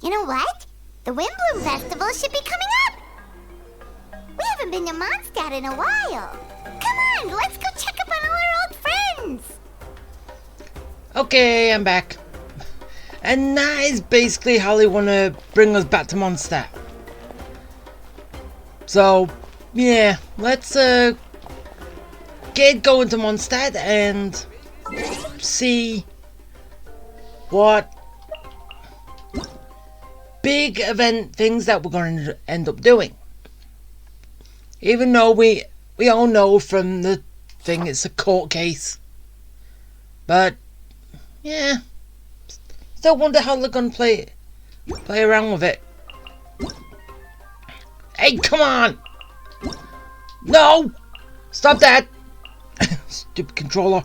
You know what? The Windbloom Festival should be coming up. We haven't been to Mondstadt in a while. Come on, let's go check up on all our old friends. Okay, I'm back. And that is basically how they want to bring us back to Mondstadt. So, yeah, let's get going to Mondstadt and see what big event things that we're going to end up doing. Even though we all know from the thing it's a court case. But, yeah, still wonder how they're going to play around with it. Hey, come on! No! Stop that! Stupid controller.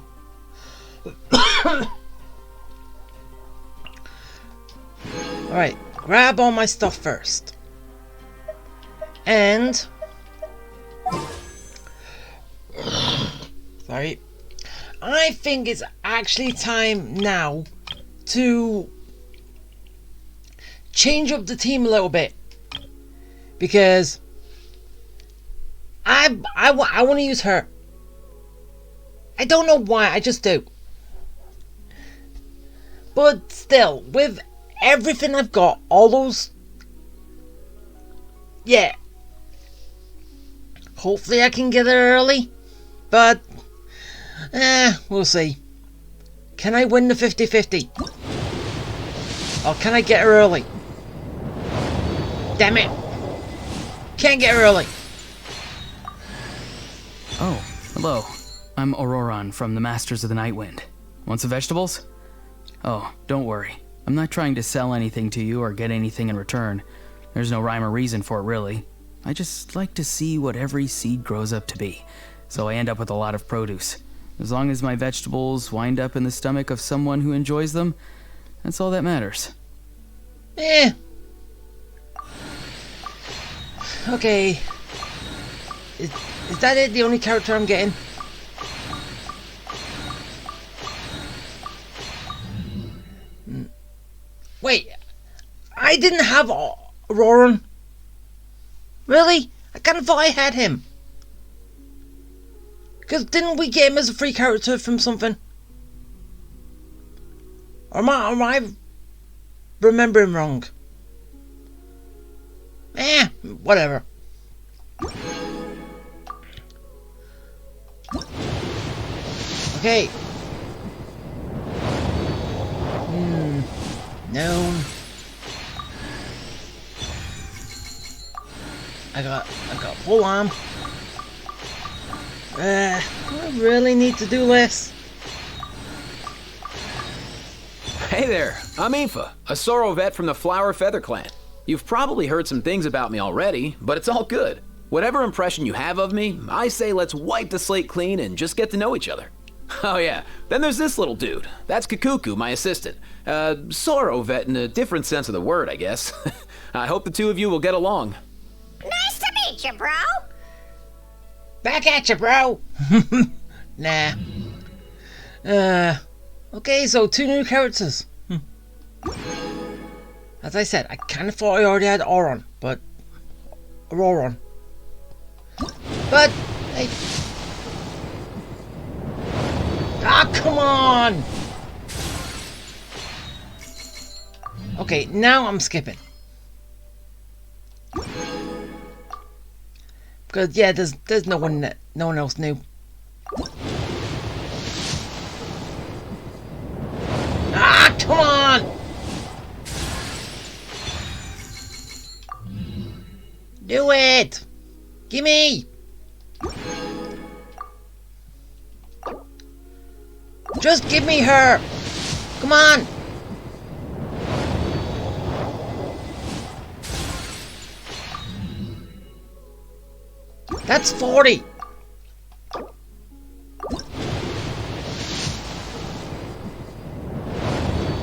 Alright, grab all my stuff first. And... sorry. I think it's actually time now to change up the team a little bit. Because I want to use her. I don't know why, I just do. But still, with everything I've got, all those... yeah. Hopefully I can get her early. But, we'll see. Can I win the 50-50? Or can I get her early? Damn it. Can't get her early. Oh, hello. I'm Auroron from the Masters of the Nightwind. Want some vegetables? Oh, don't worry. I'm not trying to sell anything to you or get anything in return. There's no rhyme or reason for it, really. I just like to see what every seed grows up to be, so I end up with a lot of produce. As long as my vegetables wind up in the stomach of someone who enjoys them, that's all that matters. Okay. Is that it? The only character I'm getting? Wait. I didn't have Auroran. Really? I kind of thought I had him. Because didn't we get him as a free character from something? Or am I remembering wrong? Whatever. Okay. No. I got full arm. Do I really need to do this? Hey there, I'm Aoife, a Sorrow vet from the Flower Feather Clan. You've probably heard some things about me already, but it's all good. Whatever impression you have of me, I say let's wipe the slate clean and just get to know each other. Oh yeah, then there's this little dude. That's Kakuku, my assistant. Sorrow vet in a different sense of the word, I guess. I hope the two of you will get along. Nice to meet you, bro. Back at you, bro. Nah. Okay, so 2 new characters. As I said, I kind of thought I already had Auroran, but... Auroran. But, hey... ah, come on! Okay, now I'm skipping. Because, yeah, there's no one else new. Ah, come on! Do it! Gimme! Just give me her! Come on! That's 40!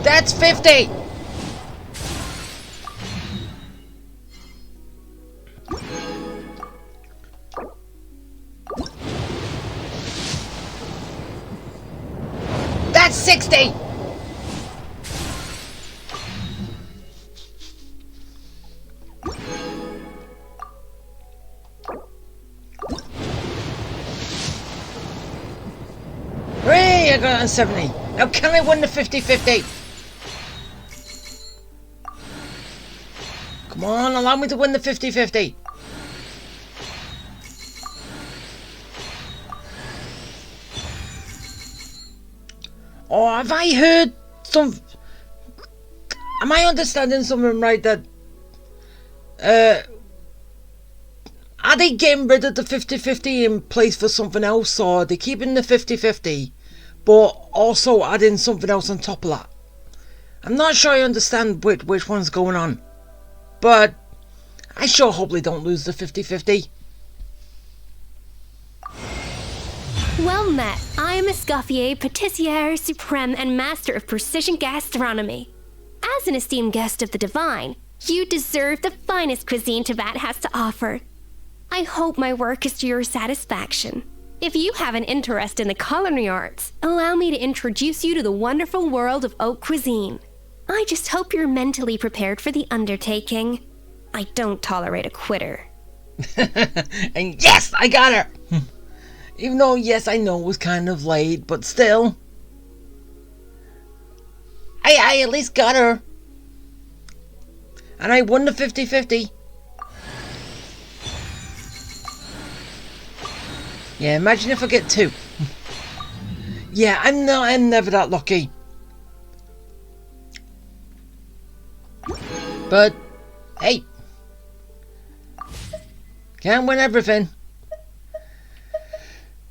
That's 50! That's 60! I got it on 70. Now can I win the 50-50? Come on, allow me to win the 50-50. Oh, have I heard some... Am I understanding something right that... Are they getting rid of the 50-50 in place for something else, or are they keeping the 50-50 but also adding something else on top of that? I'm not sure I understand which one's going on, but I sure hope they don't lose the 50-50. Well met. I am Escoffier, Patissiere Supreme and Master of Precision Gastronomy. As an esteemed guest of the Divine, you deserve the finest cuisine Teyvat has to offer. I hope my work is to your satisfaction. If you have an interest in the culinary arts, allow me to introduce you to the wonderful world of haute cuisine. I just hope you're mentally prepared for the undertaking. I don't tolerate a quitter. And yes, I got her! Even though, yes, I know it was kind of late, but still. I at least got her. And I won the 50-50. Yeah, imagine if I get 2. Yeah, I'm never that lucky. But, hey. Can't win everything.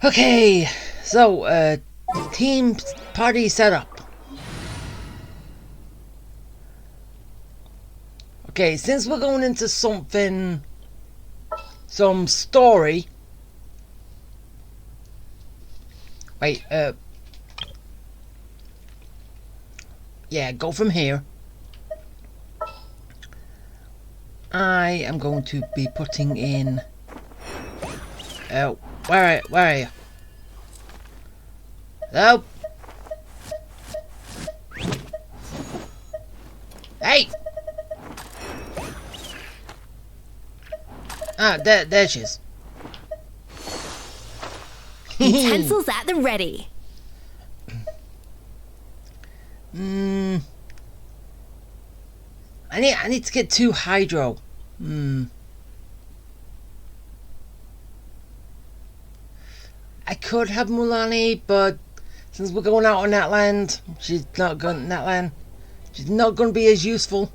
Okay, so, team party setup. Okay, since we're going into some story. Wait, yeah, go from here. I am going to be putting in, where are you? Hello? Hey! Ah, there she is. Utensils at the ready. I need to get 2 hydro. I could have Mulani, but since we're going out on that land, she's not going to be as useful.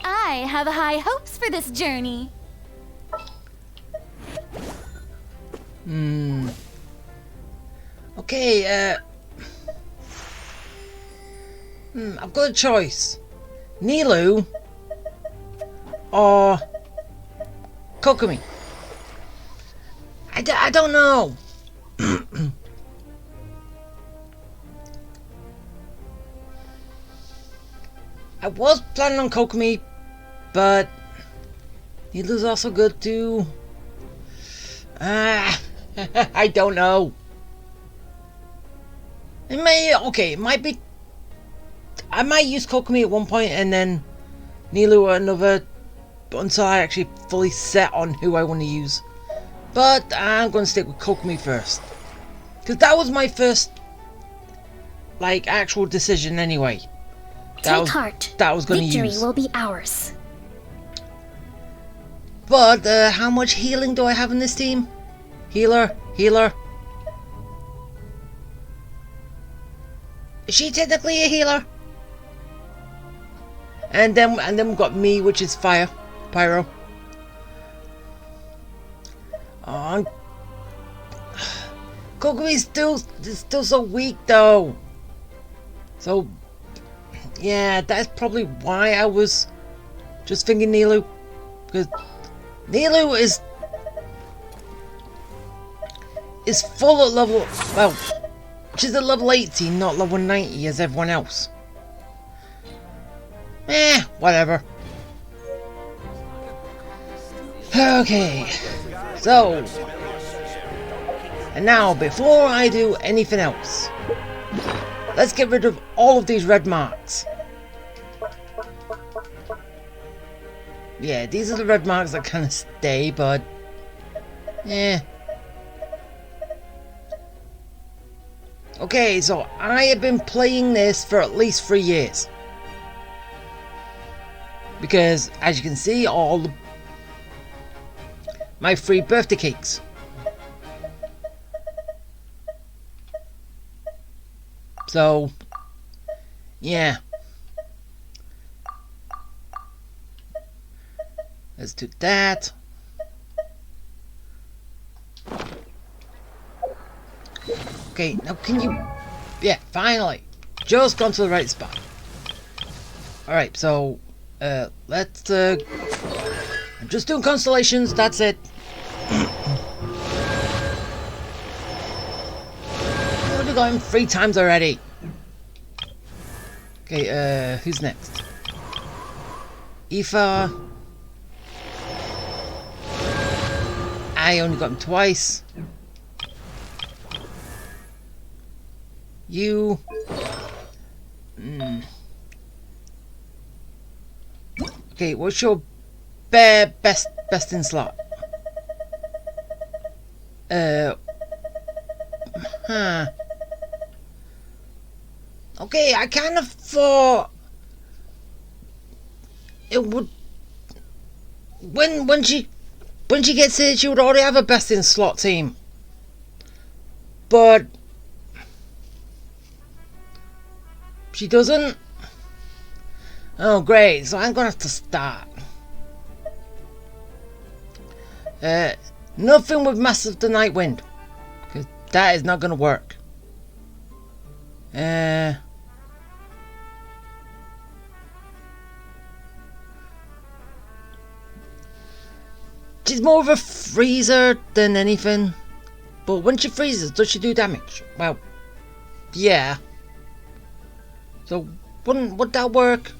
I have high hopes for this journey. Okay, I've got a choice. Nilu or Kokomi. I don't know. I was planning on Kokomi, but Nilu's also good too. I don't know. It might be. I might use Kokomi at one point and then Nilu at another, until I actually fully set on who I want to use. But I'm going to stick with Kokomi first, because that was my first, actual decision anyway. Take heart. That was going to use. Victory will be ours. But how much healing do I have in this team? Healer. Is she technically a healer? And then we've got me, which is pyro. Oh, Kokomi's still so weak though. So yeah, that's probably why I was just thinking Nilu, because Nilu is full at level, well, she's at level 18, not level 90 as everyone else. Whatever. Okay, so, and now before I do anything else, let's get rid of all of these red marks. Yeah, these are the red marks that kind of stay, but Yeah. Okay, so I have been playing this for at least 3 years. Because, as you can see, my free birthday cakes. So, yeah. Let's do that. Okay, now can you... Yeah, finally. Just gone to the right spot. Alright, so... let's... I'm just doing constellations, that's it. I've already got him 3 times already. Okay, who's next? Aoife. I only got him twice. You. Okay, what's your best in slot? Okay, I kind of thought it would. When she gets it, she would already have a best in slot team. But she doesn't. Oh great, so I'm gonna have to start. Nothing with Master of the Night Wind, because that is not gonna work. She's more of a freezer than anything. But when she freezes, does she do damage? Well, yeah. So, would that work?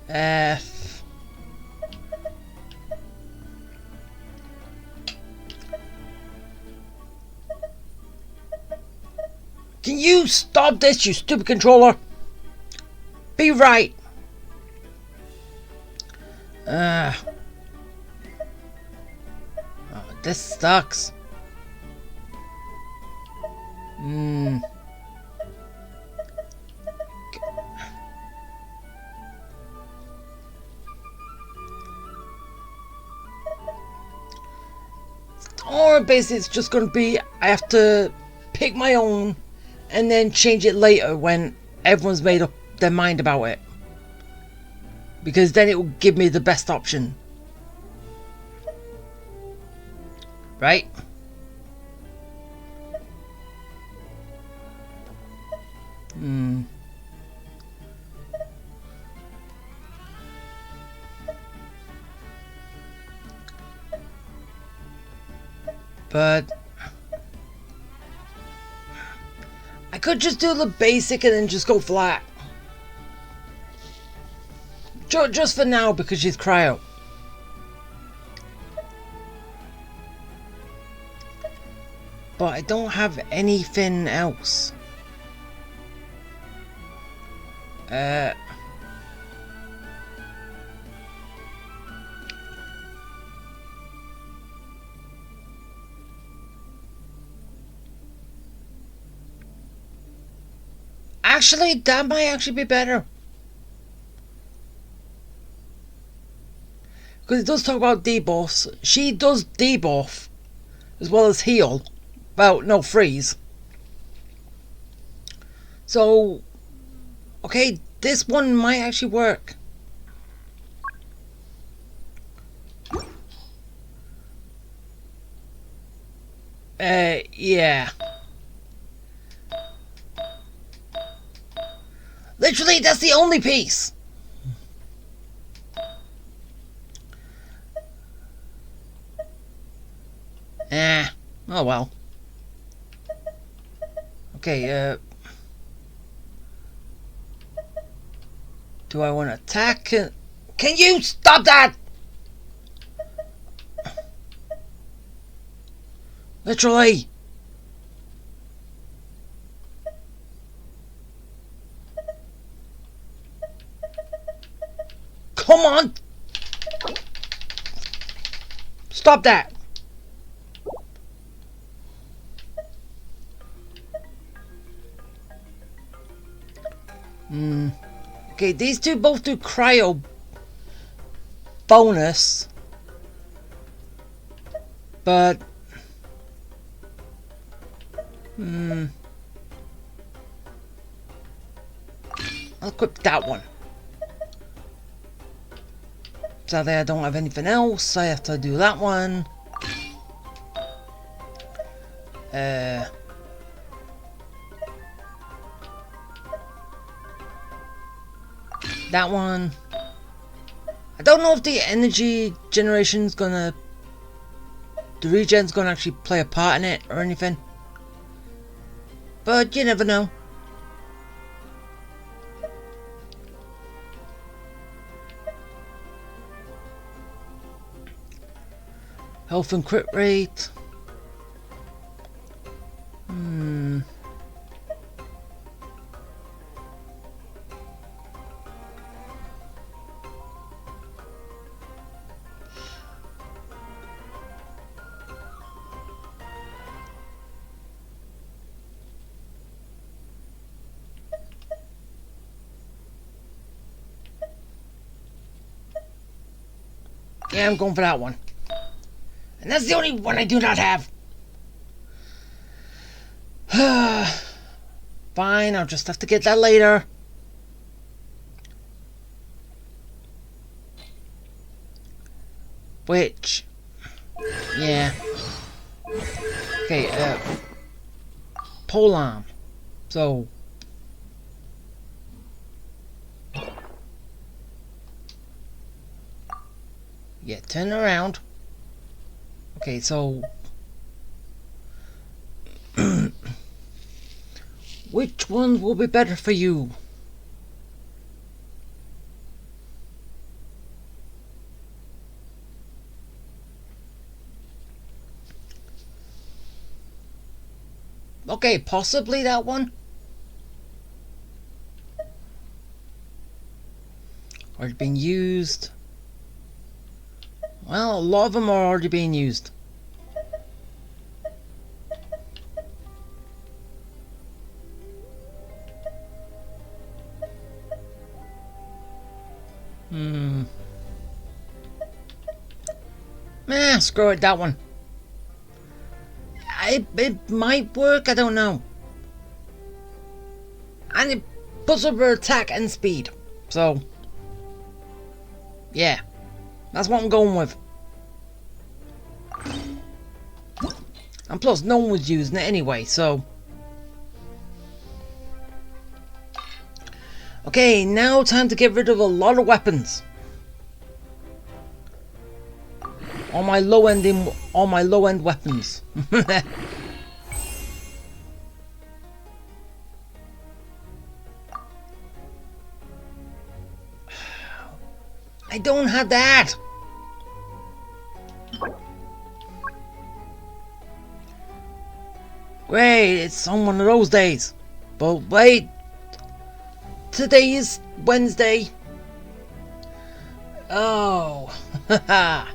F. Can you stop this, you stupid controller? Be right. Oh, this sucks. Or basically it's just gonna be I have to pick my own and then change it later when everyone's made up their mind about it, because then it will give me the best option, right? But I could just do the basic and then just go flat. Just for now, because she's cryo. But I don't have anything else. Actually, that might actually be better. Because it does talk about debuffs. She does debuff as well as heal. Well, no, freeze. So, okay, this one might actually work. Yeah. Literally, that's the only piece. Oh well. Okay, do I want to attack? Can you stop that? Literally. Stop that! Okay, these two both do cryo bonus. But... I'll equip that one. Sadly, I don't have anything else. I have to do that one. That one. I don't know if the energy generation's gonna... The regen's gonna actually play a part in it or anything. But you never know. Health and crit rate. Yeah, I'm going for that one. And that's the only one I do not have. Fine, I'll just have to get that later. Which... Yeah. Okay, pole arm. So... Yeah, turn around. Okay, so... Which one will be better for you? Okay, possibly that one. Already being used. Well, a lot of them are already being used. Screw it, that one. It might work, I don't know. And it puts up her attack and speed. So, yeah. That's what I'm going with. And plus, no one was using it anyway, so... Okay, now time to get rid of a lot of weapons. All my low-end weapons. I don't have that. Wait, it's on one of those days. But wait. Today is Wednesday. Oh. Haha.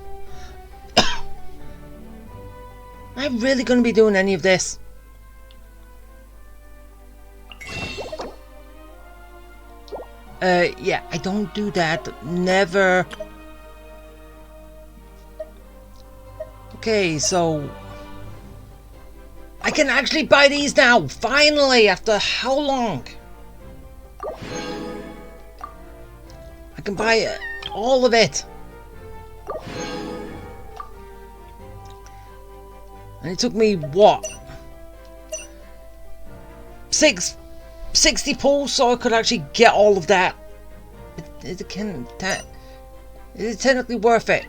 Am I really going to be doing any of this? Yeah, I don't do that. Never. Okay, so... I can actually buy these now! Finally! After how long? I can buy all of it. And it took me, what? 60 pulls so I could actually get all of that. Is it technically worth it?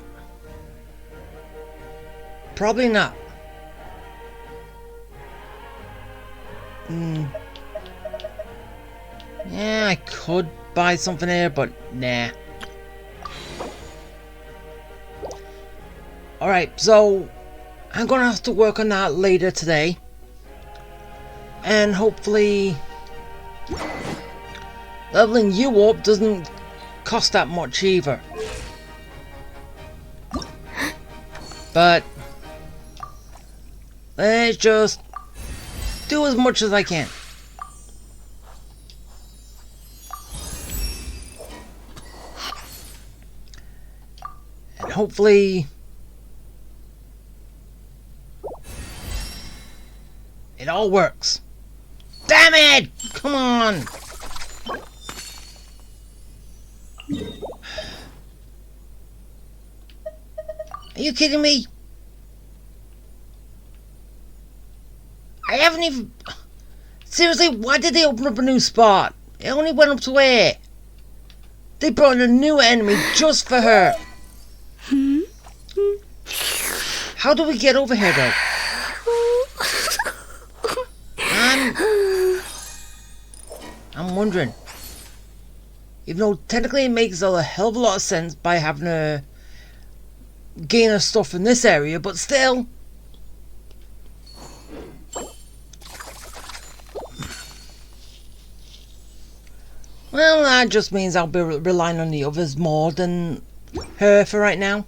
Probably not. Yeah, I could buy something here, but nah. Alright, so I'm gonna have to work on that later today. And hopefully leveling you up doesn't cost that much either. But let's just do as much as I can. And hopefully it all works. Damn it! Come on! Are you kidding me? I haven't even... Seriously, why did they open up a new spot? It only went up to where? They brought in a new enemy just for her. How do we get over here, though? I'm wondering. Even though technically it makes a hell of a lot of sense by having her gain her stuff in this area, but still. Well, that just means I'll be relying on the others more than her for right now.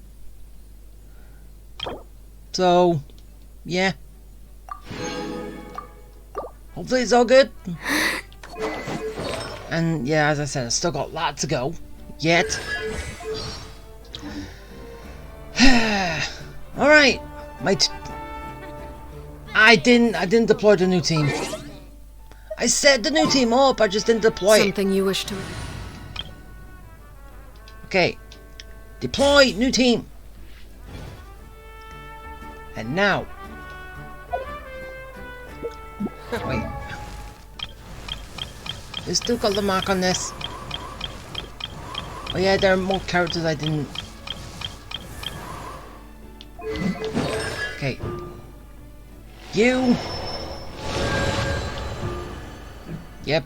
So, yeah. Hopefully it's all good. And yeah, as I said, I've still got a lot to go. Yet. Alright. I didn't deploy the new team. I set the new team up, I just didn't deploy it. Something you wish to... Okay. Deploy new team. And now. Wait. They still got the mark on this. Oh yeah, there are more characters I didn't... Okay. You. Yep.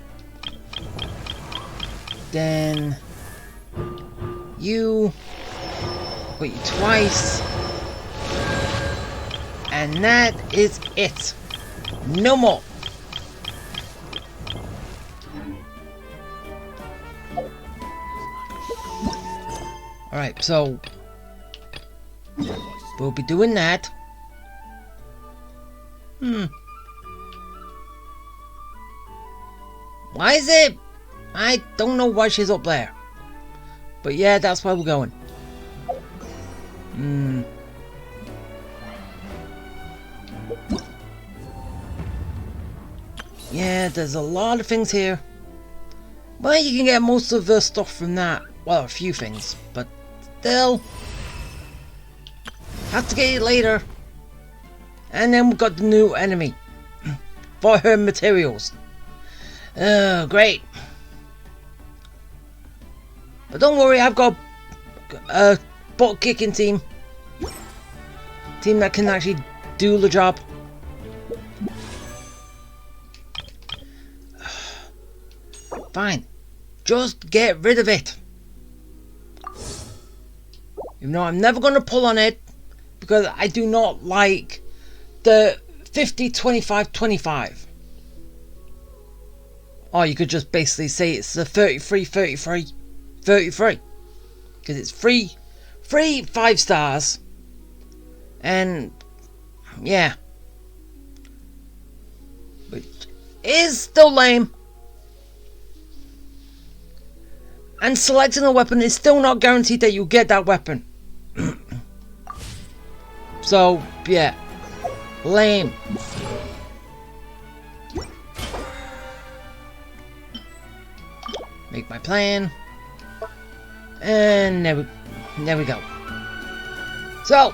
Then you. Got you twice. And that is it. No more. Alright, so we'll be doing that. Why is it? I don't know why she's up there. But yeah, that's why we're going. Yeah, there's a lot of things here. Well, you can get most of the stuff from that. Well, a few things, but still. Have to get it later. And then we've got the new enemy. For her materials. Oh, great. But don't worry, I've got a butt-kicking team. Team that can actually do the job. Fine. Just get rid of it. Even though I'm never going to pull on it. Because I do not like the 50, 25, 25. Or you could just basically say it's the 33, 33, 33. Because it's free 5 stars. And yeah. Which is still lame. And selecting a weapon is still not guaranteed that you get that weapon. So, yeah. Lame. Make my plan. And there we go. So,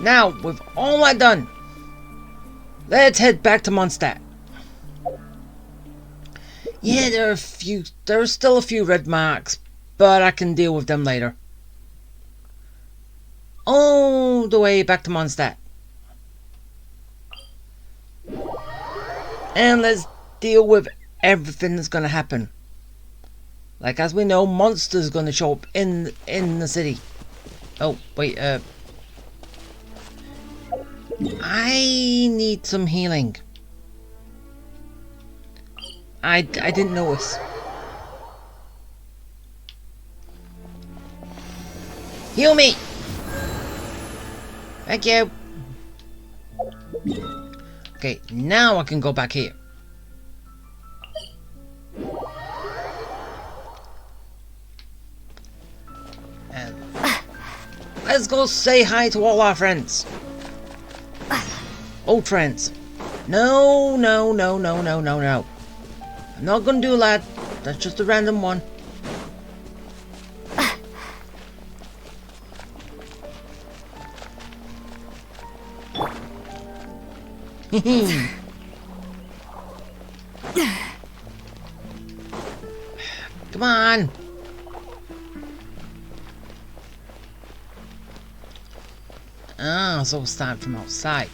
now, with all that done, let's head back to Mondstadt. Yeah, there are still a few red marks, but I can deal with them later. All the way back to Mondstadt. And let's deal with everything that's going to happen. Like, as we know, monsters going to show up in the city. Oh, wait, I need some healing. I didn't notice. Heal me! Thank you. Okay, now I can go back here. And let's go say hi to all our friends. Old friends. No, no, no, no, no, no, no. I'm not gonna do that. That's just a random one. Come on. Ah, so we'll start from outside.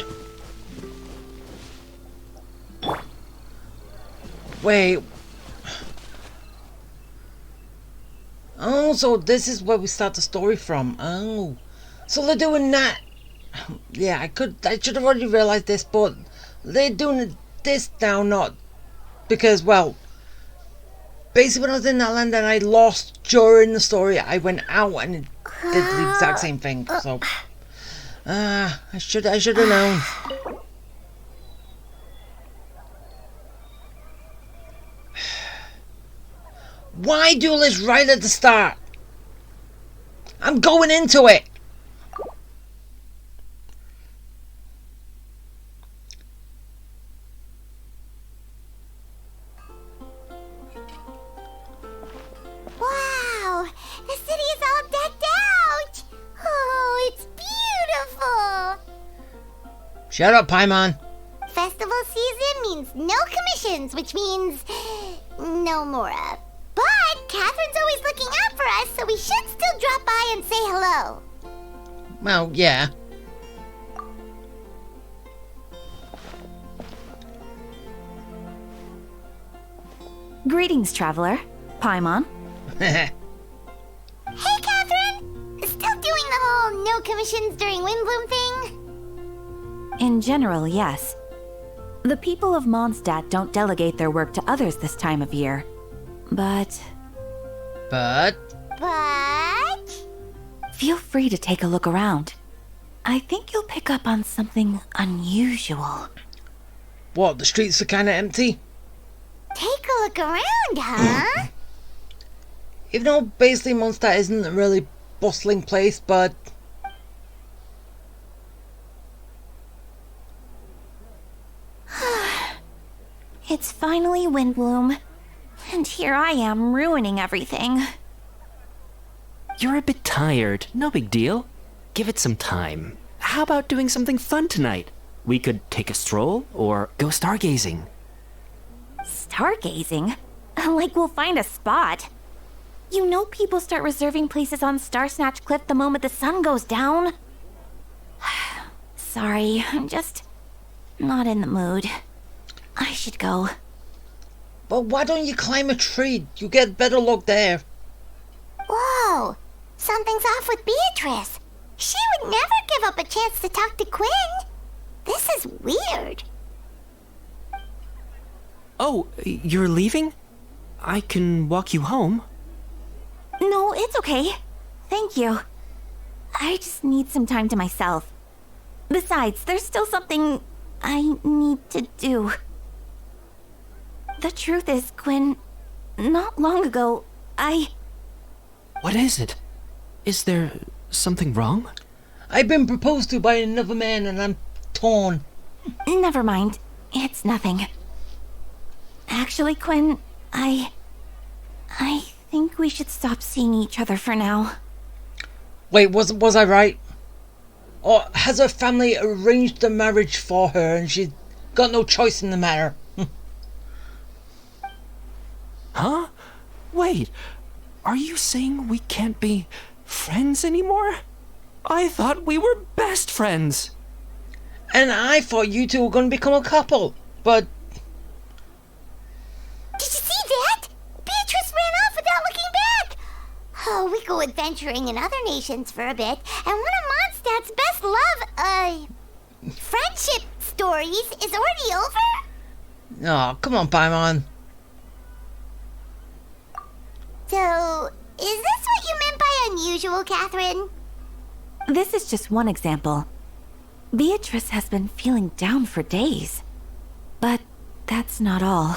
Wait. Oh, so this is where we start the story from. Oh. So they're doing that. Yeah, I should have already realized this, but they're doing this now, not because, well, basically when I was in that land and I lost during the story, I went out and it did the exact same thing. So, I should have known. Why do this right at the start? I'm going into it. Wow, the city is all decked out. Oh, it's beautiful. Shut up, Paimon. Festival season means no commissions, which means no Mora. But Catherine's always looking out for us, so we should still drop by and say hello. Well, yeah. Greetings, traveler. Paimon. Hey, Catherine! Still doing the whole no commissions during Windbloom thing? In general, yes. The people of Mondstadt don't delegate their work to others this time of year. But But... feel free to take a look around. I think you'll pick up on something unusual. What, the streets are kinda empty? Take a look around, huh? Even though basically Mondstadt isn't a really bustling place, but... It's finally Windbloom. And here I am ruining everything. You're a bit tired. No big deal. Give it some time. How about doing something fun tonight? We could take a stroll or go stargazing. Stargazing? Like we'll find a spot. You know people start reserving places on Star Snatch Cliff the moment the sun goes down. Sorry, I'm just not in the mood. I should go. But why don't you climb a tree? You get better luck there. Whoa! Something's off with Beatrice. She would never give up a chance to talk to Quinn. This is weird. Oh, you're leaving? I can walk you home. No, it's okay. Thank you. I just need some time to myself. Besides, there's still something I need to do. The truth is, Quinn, not long ago, What is it? Is there something wrong? I've been proposed to by another man and I'm torn. Never mind. It's nothing. Actually, Quinn, I think we should stop seeing each other for now. Wait, was I right? Or has her family arranged the marriage for her and she's got no choice in the matter? Huh? Wait, are you saying we can't be friends anymore? I thought we were best friends. And I thought you two were going to become a couple, but... Did you see that? Beatrice ran off without looking back. Oh, we go adventuring in other nations for a bit, and one of Mondstadt's best friendship stories is already over? Oh, come on, Paimon. So, is this what you meant by unusual, Catherine? This is just one example. Beatrice has been feeling down for days. But that's not all.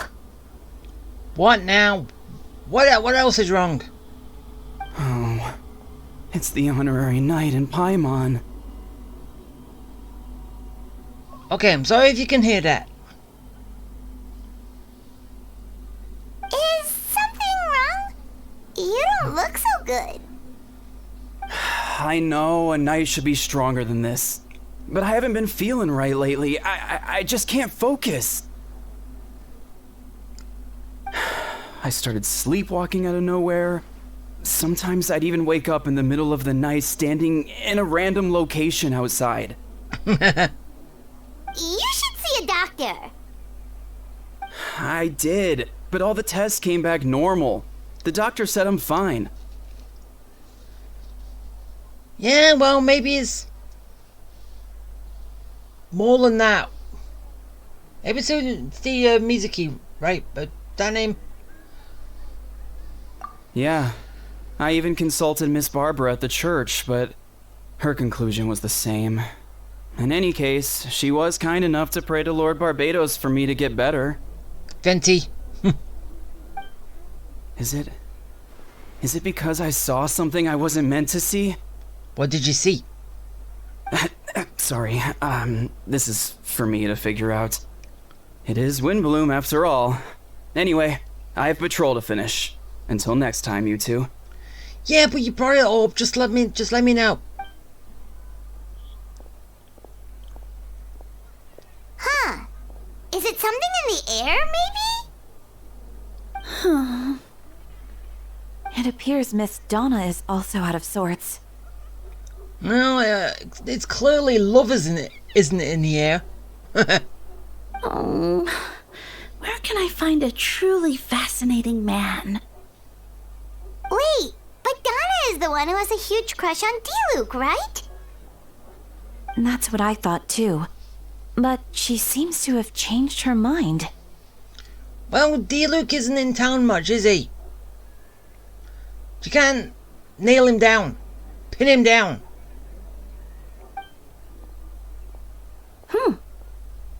What now? What else is wrong? Oh, it's the honorary knight in Paimon. Okay, I'm sorry if you can hear that. Is something wrong? You don't look so good. I know a knight should be stronger than this, but I haven't been feeling right lately. I just can't focus. I started sleepwalking out of nowhere. Sometimes I'd even wake up in the middle of the night standing in a random location outside. You should see a doctor. I did, but all the tests came back normal. The doctor said I'm fine. Yeah, well, maybe it's more than that. Maybe it's the Mizuki, right? But that name. Yeah, I even consulted Miss Barbara at the church, but her conclusion was the same. In any case, she was kind enough to pray to Lord Barbados for me to get better. Venti. Is it because I saw something I wasn't meant to see? What did you see? Sorry, this is for me to figure out. It is Windbloom after all. Anyway, I have patrol to finish. Until next time, you two. Yeah, but you brought it up. Just let me know. Huh. Is it something in the air, maybe? It appears Miss Donna is also out of sorts. No, it's clearly love, isn't it? Isn't it in the air? Oh, where can I find a truly fascinating man? Wait, but Donna is the one who has a huge crush on Diluc, right? That's what I thought too. But she seems to have changed her mind. Well, Diluc isn't in town much, is he? You can't nail him down. Pin him down.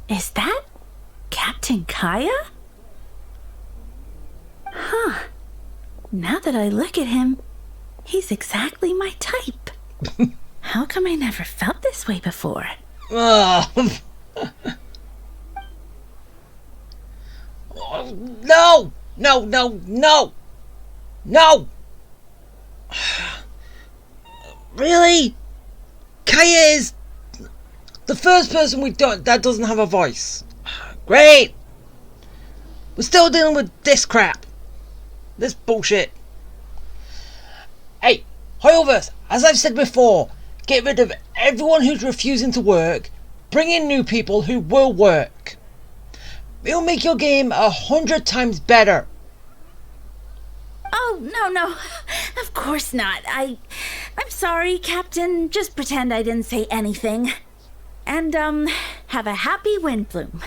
Is that Captain Kaya? Huh. Now that I look at him, he's exactly my type. How come I never felt this way before? Oh. No! No, no, no! No! Really? Kaya is the first person that doesn't have a voice. Great! We're still dealing with this crap. This bullshit. Hey, Hoyoverse, as I've said before, get rid of everyone who's refusing to work. Bring in new people who will work. It'll make your game 100 times better. Oh, no. Of course not. I'm sorry, Captain. Just pretend I didn't say anything. And, have a happy Windbloom.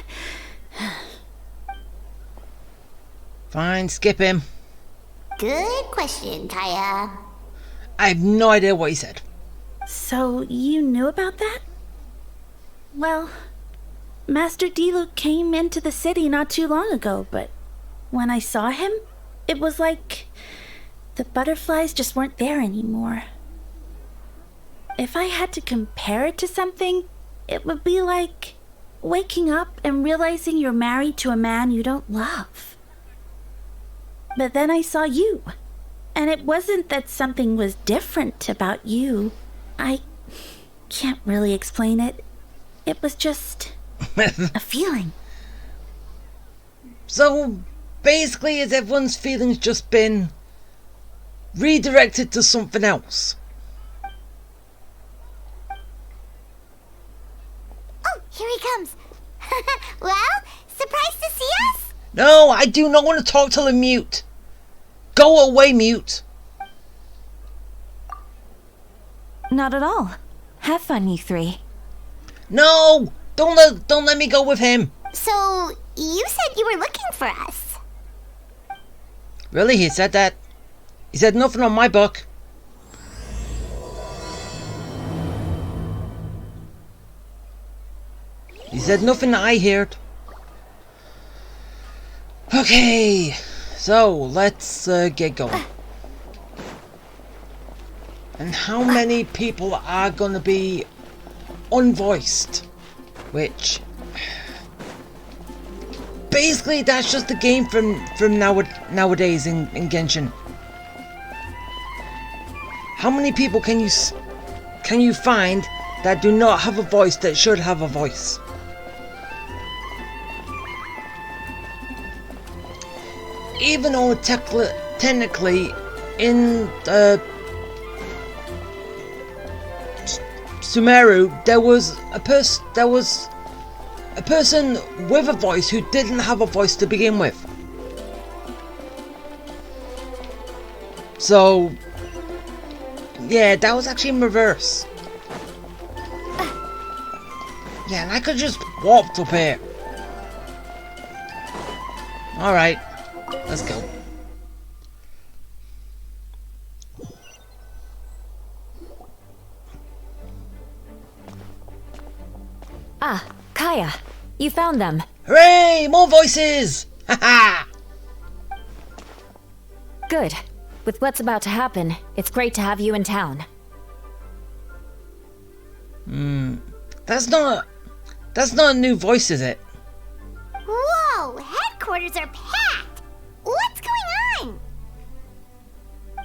Fine, skip him. Good question, Kaya. I have no idea what he said. So, you knew about that? Well, Master Diluc came into the city not too long ago, but when I saw him, it was like the butterflies just weren't there anymore. If I had to compare it to something, it would be like waking up and realizing you're married to a man you don't love. But then I saw you, and it wasn't that something was different about you. I can't really explain it. It was just a feeling. So, basically, has everyone's feelings just been redirected to something else? Oh, here he comes. Well, surprised to see us? No, I do not want to talk to the mute. Go away, mute. Not at all. Have fun, you three. No, don't let me go with him. So, you said you were looking for us. Really, he said that? He said nothing on my book. He said nothing that I heard. Okay, so let's get going. And how many people are gonna be unvoiced? Which basically that's just the game from nowadays in Genshin. How many people can you find that do not have a voice that should have a voice? Even though technically in Sumeru there was a person with a voice who didn't have a voice to begin with. So yeah, that was actually in reverse. Yeah, and I could just walked up here. Alright, let's go. Ah, Kaya, you found them. Hooray! More voices! Haha! Good. With what's about to happen, it's great to have you in town. That's not a new voice, is it? Whoa, headquarters are packed. What's going on?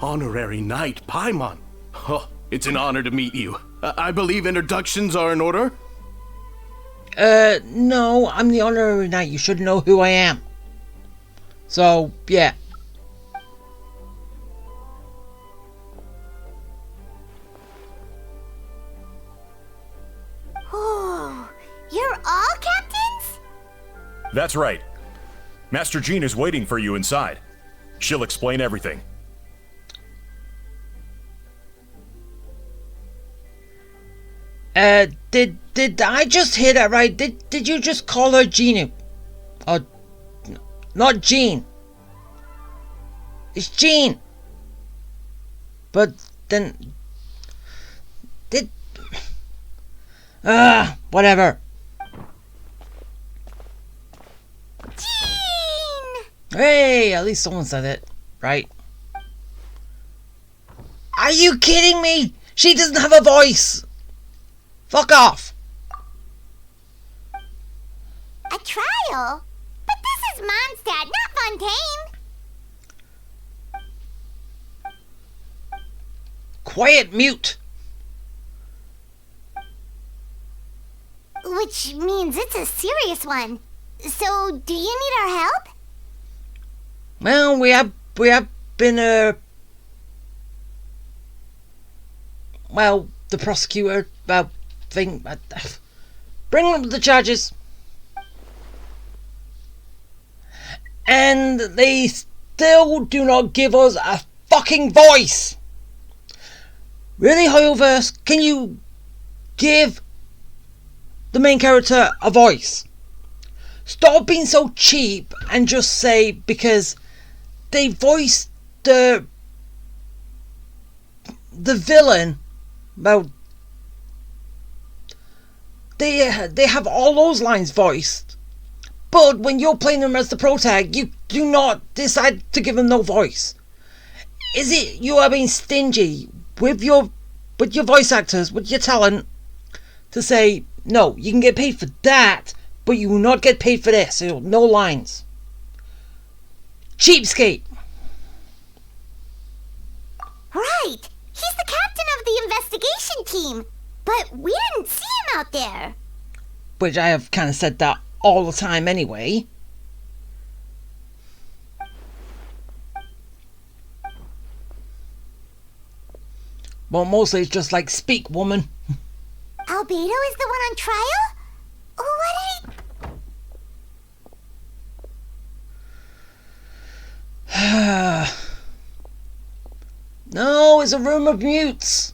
Honorary Knight Paimon. Oh, it's an honor to meet you. I believe introductions are in order? No, I'm the honorary knight. You should know who I am. So, yeah. Oh, you're all captains? That's right. Master Jean is waiting for you inside. She'll explain everything. Did I just hear that right? Did you just call her Genu? Oh, not Jean. It's Jean. But then whatever. Jean! Hey, at least someone said it, right? Are you kidding me? She doesn't have a voice. Fuck off. A trial? But this is Mondstadt, not Fontaine. Quiet, mute. Which means it's a serious one. So, do you need our help? Well, we have been well, the prosecutor bring up the charges. And they still do not give us a fucking voice. Really, Hoyoverse, can you give the main character a voice? Stop being so cheap and just say because they voiced the villain. Well, they have all those lines voiced, but when you're playing them as the protag, you do not decide to give them no voice. Is it you are being stingy with your voice actors, with your talent, to say no, you can get paid for that, but you will not get paid for this? So no lines. Cheapskate. Right. He's the captain of the investigation team. But we didn't see him out there. Which I have kind of said that all the time anyway. Well, mostly it's just like, speak, woman. Albedo is the one on trial? No, it's a room of mutes.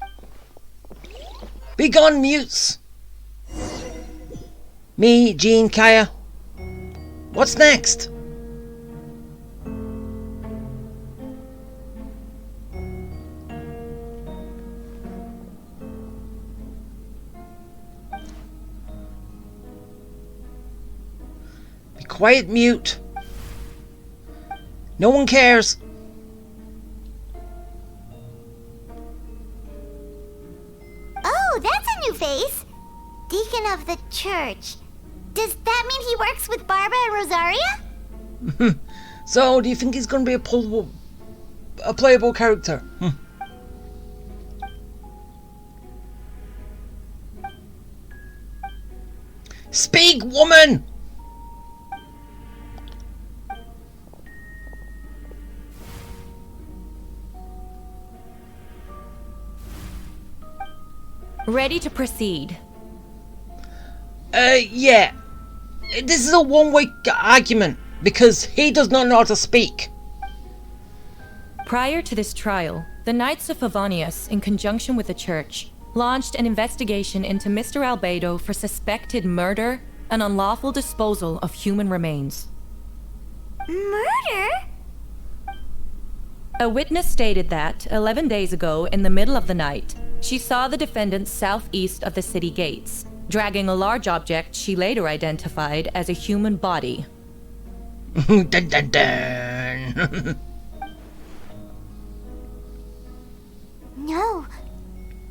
Be gone, mutes. Me, Jean, Kaya. What's next? quiet mute. No one cares. Oh, that's a new face. Deacon of the church. Does that mean he works with Barbara and Rosaria? So, do you think he's going to be a playable character? Speak, woman! Ready to proceed. Yeah. This is a one-way argument, because he does not know how to speak. Prior to this trial, the Knights of Favonius, in conjunction with the Church, launched an investigation into Mr. Albedo for suspected murder and unlawful disposal of human remains. Murder? A witness stated that, 11 days ago, in the middle of the night, she saw the defendant southeast of the city gates, dragging a large object she later identified as a human body. Dun, dun, dun. No.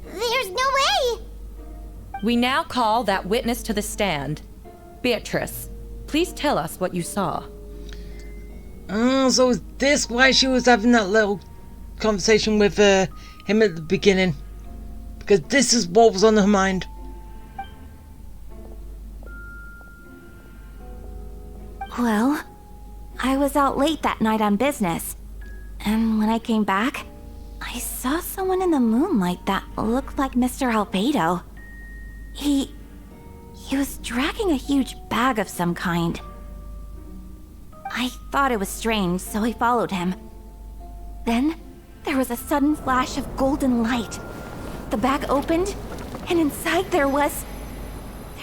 There's no way. We now call that witness to the stand. Beatrice, please tell us what you saw. So is this why she was having that little conversation with him at the beginning? Because this is what was on her mind. Well, I was out late that night on business. And when I came back, I saw someone in the moonlight that looked like Mr. Albedo. He was dragging a huge bag of some kind. I thought it was strange, so I followed him. Then, there was a sudden flash of golden light. The bag opened, and inside there was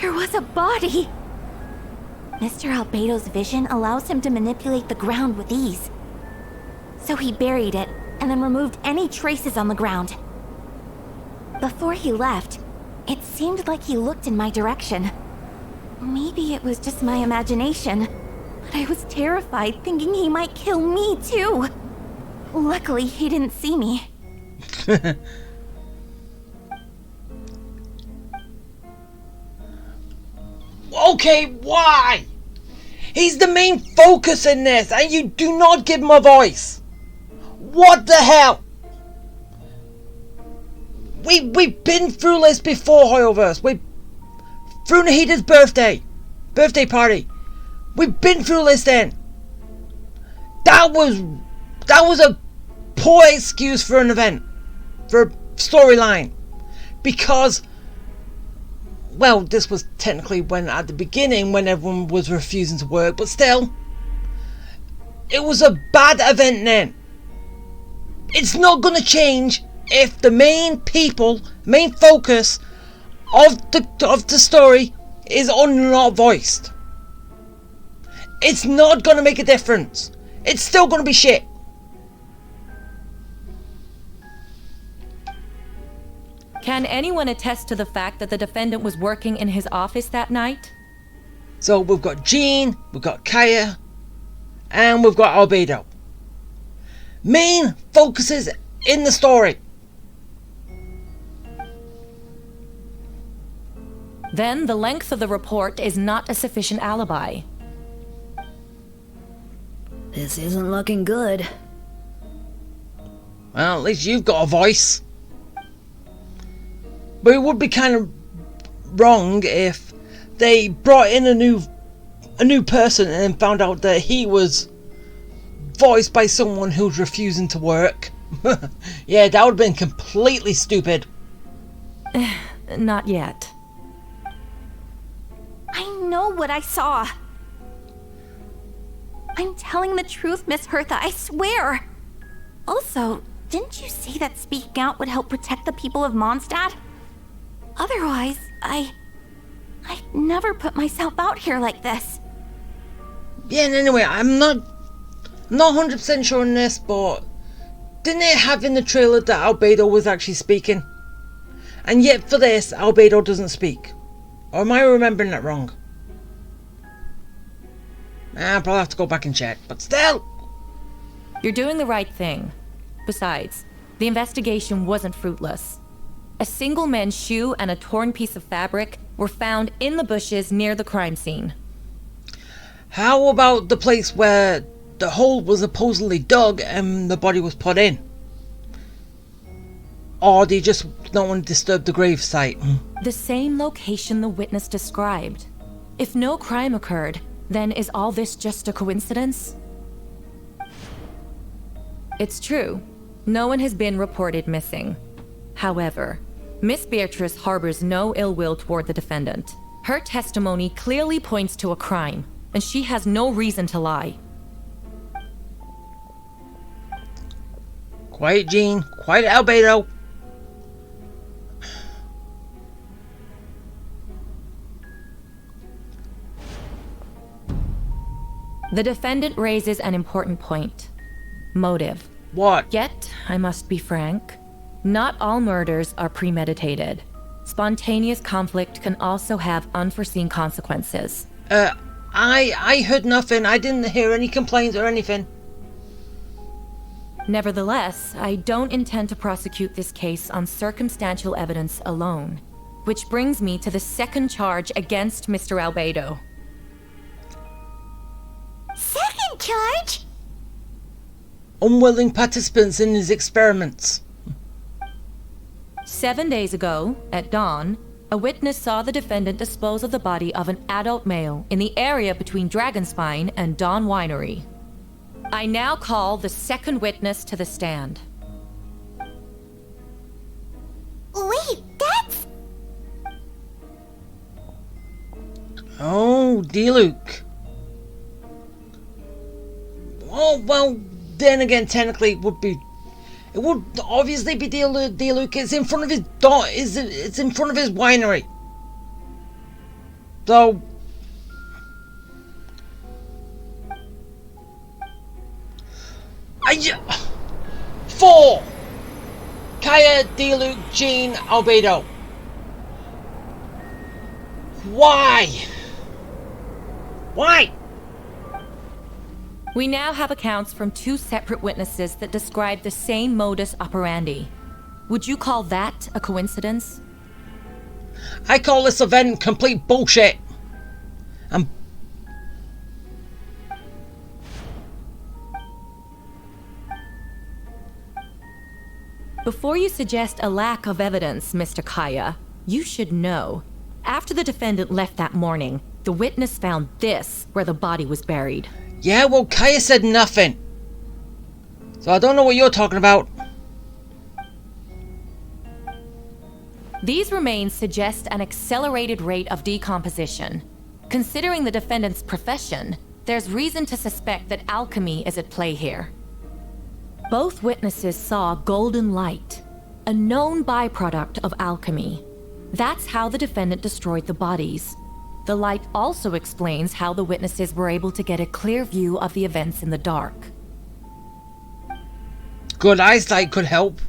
a body. Mr. Albedo's vision allows him to manipulate the ground with ease. So he buried it, and then removed any traces on the ground. Before he left, it seemed like he looked in my direction. Maybe it was just my imagination, but I was terrified thinking he might kill me too. Luckily, he didn't see me. Okay, why? He's the main focus in this, and you do not give him a voice. What the hell? We've been through this before, Hoyoverse. We've through Nahida's birthday party. We've been through this then. That was a poor excuse for an event, for a storyline, because, well, this was technically when at the beginning when everyone was refusing to work, but still, it was a bad event then. It's not going to change if the main focus of the story is not voiced. It's not going to make a difference. It's still going to be shit. Can anyone attest to the fact that the defendant was working in his office that night? So we've got Jean, we've got Kaya, and we've got Albedo. Main focuses in the story. Then the length of the report is not a sufficient alibi. This isn't looking good. Well, at least you've got a voice. But it would be kind of wrong if they brought in a new person and then found out that he was voiced by someone who's refusing to work. Yeah, that would have been completely stupid. Not yet. I know what I saw. I'm telling the truth, Miss Hertha, I swear. Also, didn't you say that speaking out would help protect the people of Mondstadt? Otherwise, I'd never put myself out here like this. Yeah, and anyway, I'm not 100% sure on this, but didn't it have in the trailer that Albedo was actually speaking? And yet for this, Albedo doesn't speak. Or am I remembering that wrong? I'll probably have to go back and check, but still. You're doing the right thing. Besides, the investigation wasn't fruitless. A single men's shoe and a torn piece of fabric were found in the bushes near the crime scene. How about the place where the hole was supposedly dug and the body was put in? Or do you just not want to disturb the grave site? The same location the witness described. If no crime occurred, then is all this just a coincidence? It's true. No one has been reported missing. However, Miss Beatrice harbors no ill will toward the defendant. Her testimony clearly points to a crime, and she has no reason to lie. Quiet, Jean. Quiet, Albedo. The defendant raises an important point. Motive. What? Yet, I must be frank, not all murders are premeditated. Spontaneous conflict can also have unforeseen consequences. I heard nothing. I didn't hear any complaints or anything. Nevertheless, I don't intend to prosecute this case on circumstantial evidence alone. Which brings me to the second charge against Mr. Albedo. Second charge? Unwilling participants in his experiments. 7 days ago, at dawn, a witness saw the defendant dispose of the body of an adult male in the area between Dragonspine and Dawn Winery. I now call the second witness to the stand. Wait, that's... Oh, Diluc. Oh, well, then again, technically it would obviously be Diluc. It's in front of his it's in front of his winery. So four. Kaya, Diluc, Jean, Albedo. Why? Why? We now have accounts from 2 separate witnesses that describe the same modus operandi. Would you call that a coincidence? I call this event complete bullshit. Before you suggest a lack of evidence, Mr. Kaya, you should know. After the defendant left that morning, the witness found this where the body was buried. Yeah, well, Kaya said nothing. So I don't know what you're talking about. These remains suggest an accelerated rate of decomposition. Considering the defendant's profession, there's reason to suspect that alchemy is at play here. Both witnesses saw golden light, a known byproduct of alchemy. That's how the defendant destroyed the bodies. The light also explains how the witnesses were able to get a clear view of the events in the dark. Good eyesight could help.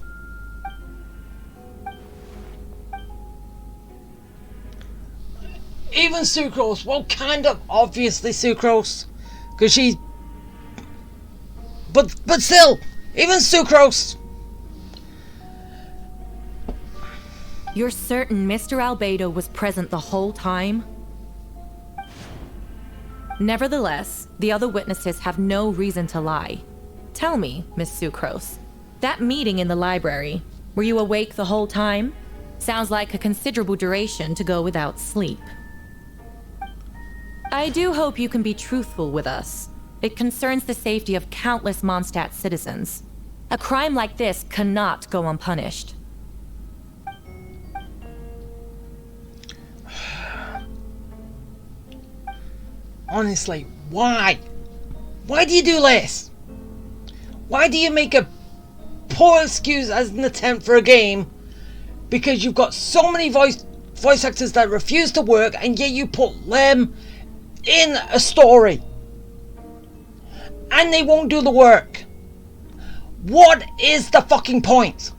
Even Sucrose, well, kind of obviously Sucrose, because she's... But still, even Sucrose. You're certain Mr. Albedo was present the whole time? Nevertheless, the other witnesses have no reason to lie. Tell me, Miss Sucrose, that meeting in the library, were you awake the whole time? Sounds like a considerable duration to go without sleep. I do hope you can be truthful with us. It concerns the safety of countless Mondstadt citizens. A crime like this cannot go unpunished. Honestly, why? Why do you do this? Why do you make a poor excuse as an attempt for a game because you've got so many voice actors that refuse to work, and yet you put them in a story and they won't do the work? What is the fucking point?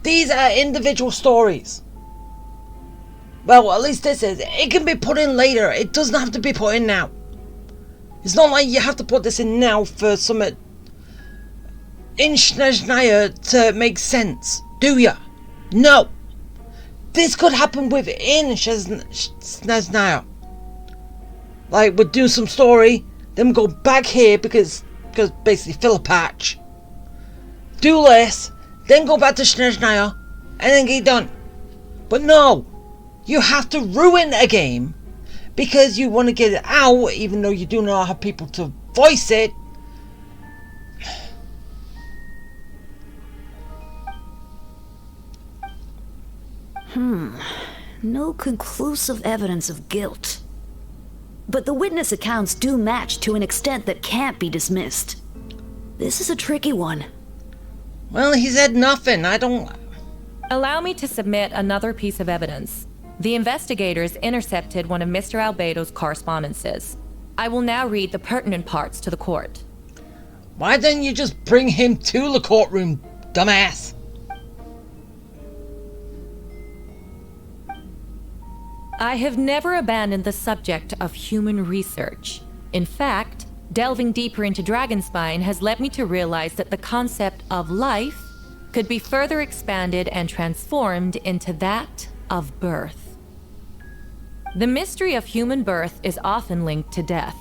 These are individual stories. Well, at least this is. It can be put in later. It doesn't have to be put in now. It's not like you have to put this in now for something in Snezhnaya to make sense, do ya? No. This could happen within Snezhnaya. Like, we'll do some story, then we'll go back here because basically fill a patch. Do this, then go back to Snezhnaya, and then get done. But no, you have to ruin a game because you want to get it out, even though you do not have people to voice it. No conclusive evidence of guilt. But the witness accounts do match to an extent that can't be dismissed. This is a tricky one. Well, he said nothing. I don't... Allow me to submit another piece of evidence. The investigators intercepted one of Mr. Albedo's correspondences. I will now read the pertinent parts to the court. Why didn't you just bring him to the courtroom, dumbass? I have never abandoned the subject of human research. In fact, delving deeper into Dragonspine has led me to realize that the concept of life could be further expanded and transformed into that of birth. The mystery of human birth is often linked to death.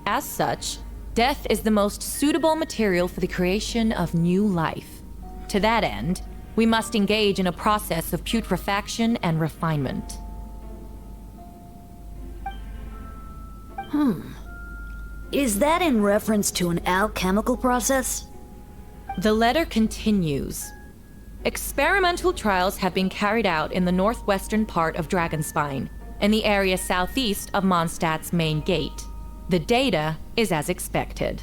As such, death is the most suitable material for the creation of new life. To that end, we must engage in a process of putrefaction and refinement. Is that in reference to an alchemical process? The letter continues. Experimental trials have been carried out in the northwestern part of Dragonspine, in the area southeast of Mondstadt's main gate. The data is as expected.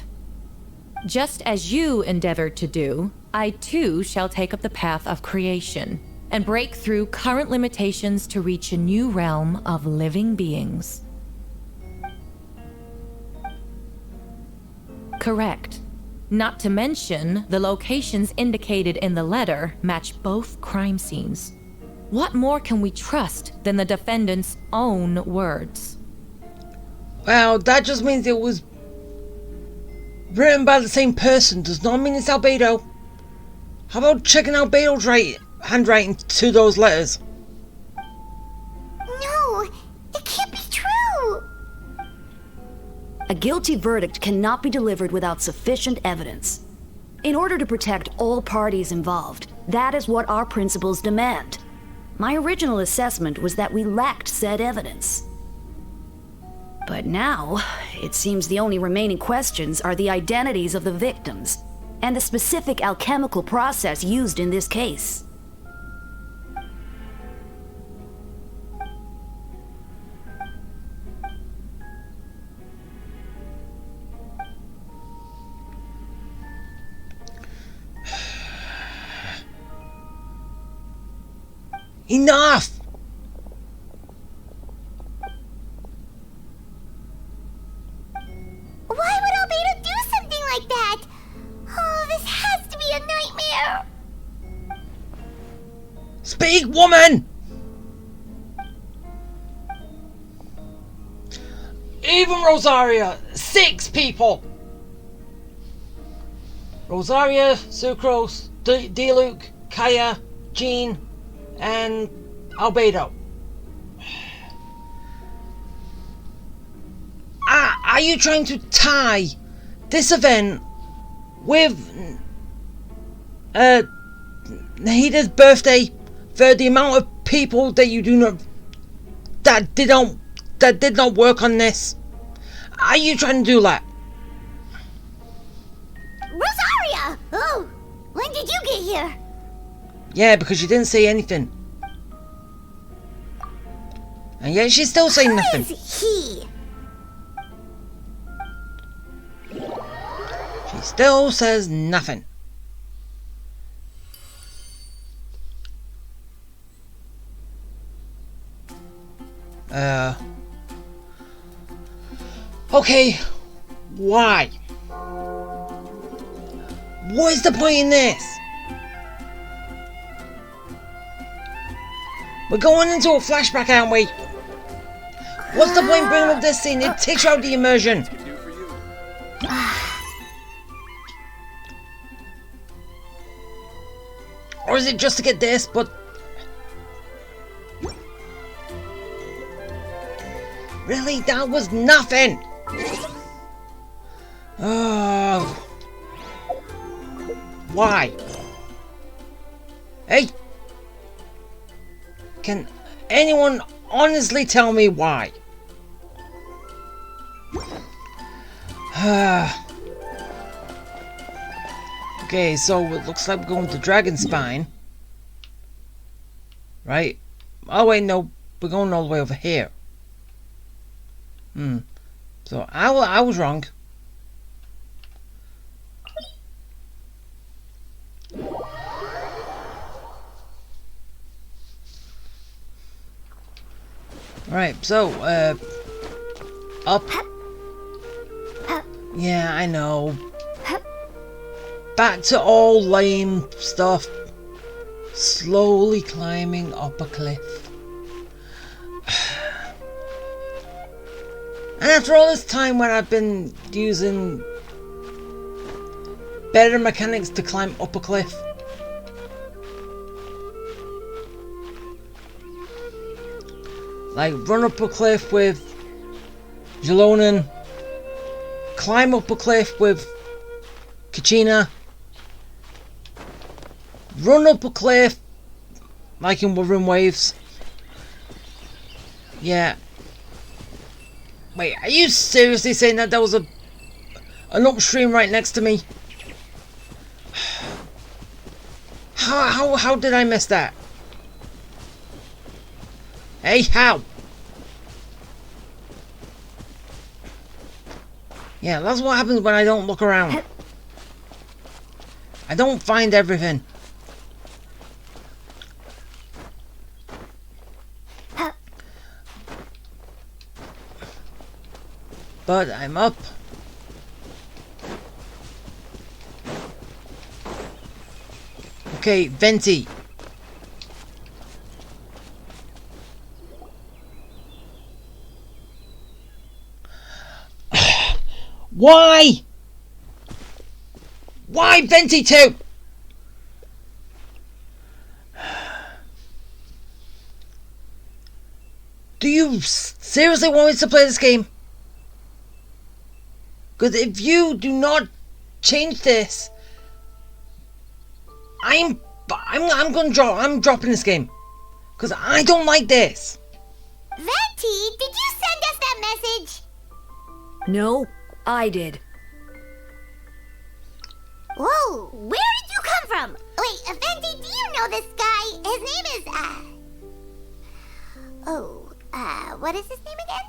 Just as you endeavored to do, I too shall take up the path of creation, and break through current limitations to reach a new realm of living beings. Correct. Not to mention, the locations indicated in the letter match both crime scenes. What more can we trust than the defendant's own words? Well, that just means it was written by the same person. Does not mean it's Albedo. How about checking Albedo's handwriting to those letters? No, it can't be true. A guilty verdict cannot be delivered without sufficient evidence. In order to protect all parties involved, that is what our principles demand. My original assessment was that we lacked said evidence. But now, it seems the only remaining questions are the identities of the victims and the specific alchemical process used in this case. Enough! Why would Albedo do something like that? Oh, this has to be a nightmare. Speak, woman! Even Rosaria, 6 people! Rosaria, Sucrose, Diluc, Kaya, Jean, and Albedo. Are you trying to tie this event with Nahida's birthday for the amount of people that you do not that did not work on this? Are you trying to do that? Rosaria! Oh, when did you get here? Yeah, because she didn't say anything. And yet she's still saying nothing. Who is he? She still says nothing. Okay. Why? What is the point in this? We're going into a flashback, aren't we? What's the point bringing up this scene? It takes you out the immersion. Or is it just to get this, but... Really? That was nothing! Oh. Why? Hey! Can anyone honestly tell me why? Okay, so it looks like we're going to Dragon Spine. Right? Oh wait, no. We're going all the way over here. So I was wrong. Alright, so, up. Yeah, I know. Back to all lame stuff. Slowly climbing up a cliff. And after all this time when I've been using better mechanics to climb up a cliff. Like run up a cliff with Jalonen, climb up a cliff with Kachina, run up a cliff like in Wuthering Waves. Yeah. Wait, are you seriously saying that there was an upstream right next to me? How did I miss that? Hey, how? Yeah, that's what happens when I don't look around. I don't find everything. But I'm up. Okay, Venti. Why? Why Venti 2? Do you seriously want me to play this game? Because if you do not change this, I'm dropping this game. Because I don't like this. Venti, did you send us that message? No, I did. Whoa, where did you come from? Wait, Venti, do you know this guy? His name is, what is his name again?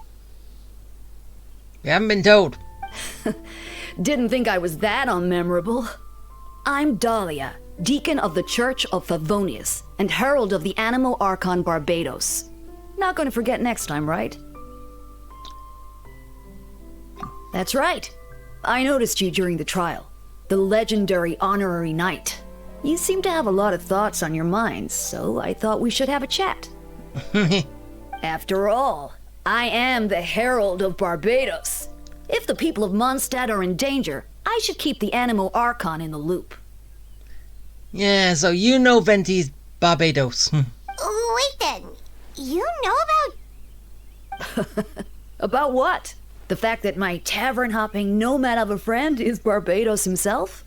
We haven't been told. Didn't think I was that unmemorable. I'm Dahlia, Deacon of the Church of Favonius, and Herald of the Animo Archon Barbados. Not gonna forget next time, right? That's right. I noticed you during the trial. The legendary honorary knight. You seem to have a lot of thoughts on your mind, so I thought we should have a chat. After all, I am the Herald of Barbados. If the people of Mondstadt are in danger, I should keep the Animo Archon in the loop. Yeah, so you know Venti's Barbados. Wait then, you know about... About what? The fact that my tavern-hopping nomad of a friend is Barbados himself?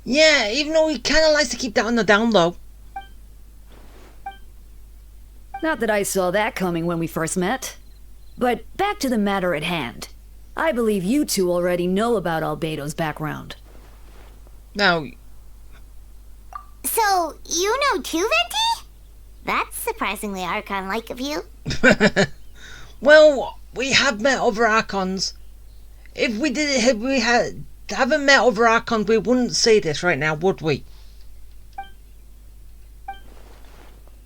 Yeah, even though he kind of likes to keep that on the down low. Not that I saw that coming when we first met. But back to the matter at hand. I believe you two already know about Albedo's background. Now... So, you know too, Venti? That's surprisingly Archon-like of you. Well, we have met other Archons. If we haven't met other Archons, we wouldn't say this right now, would we?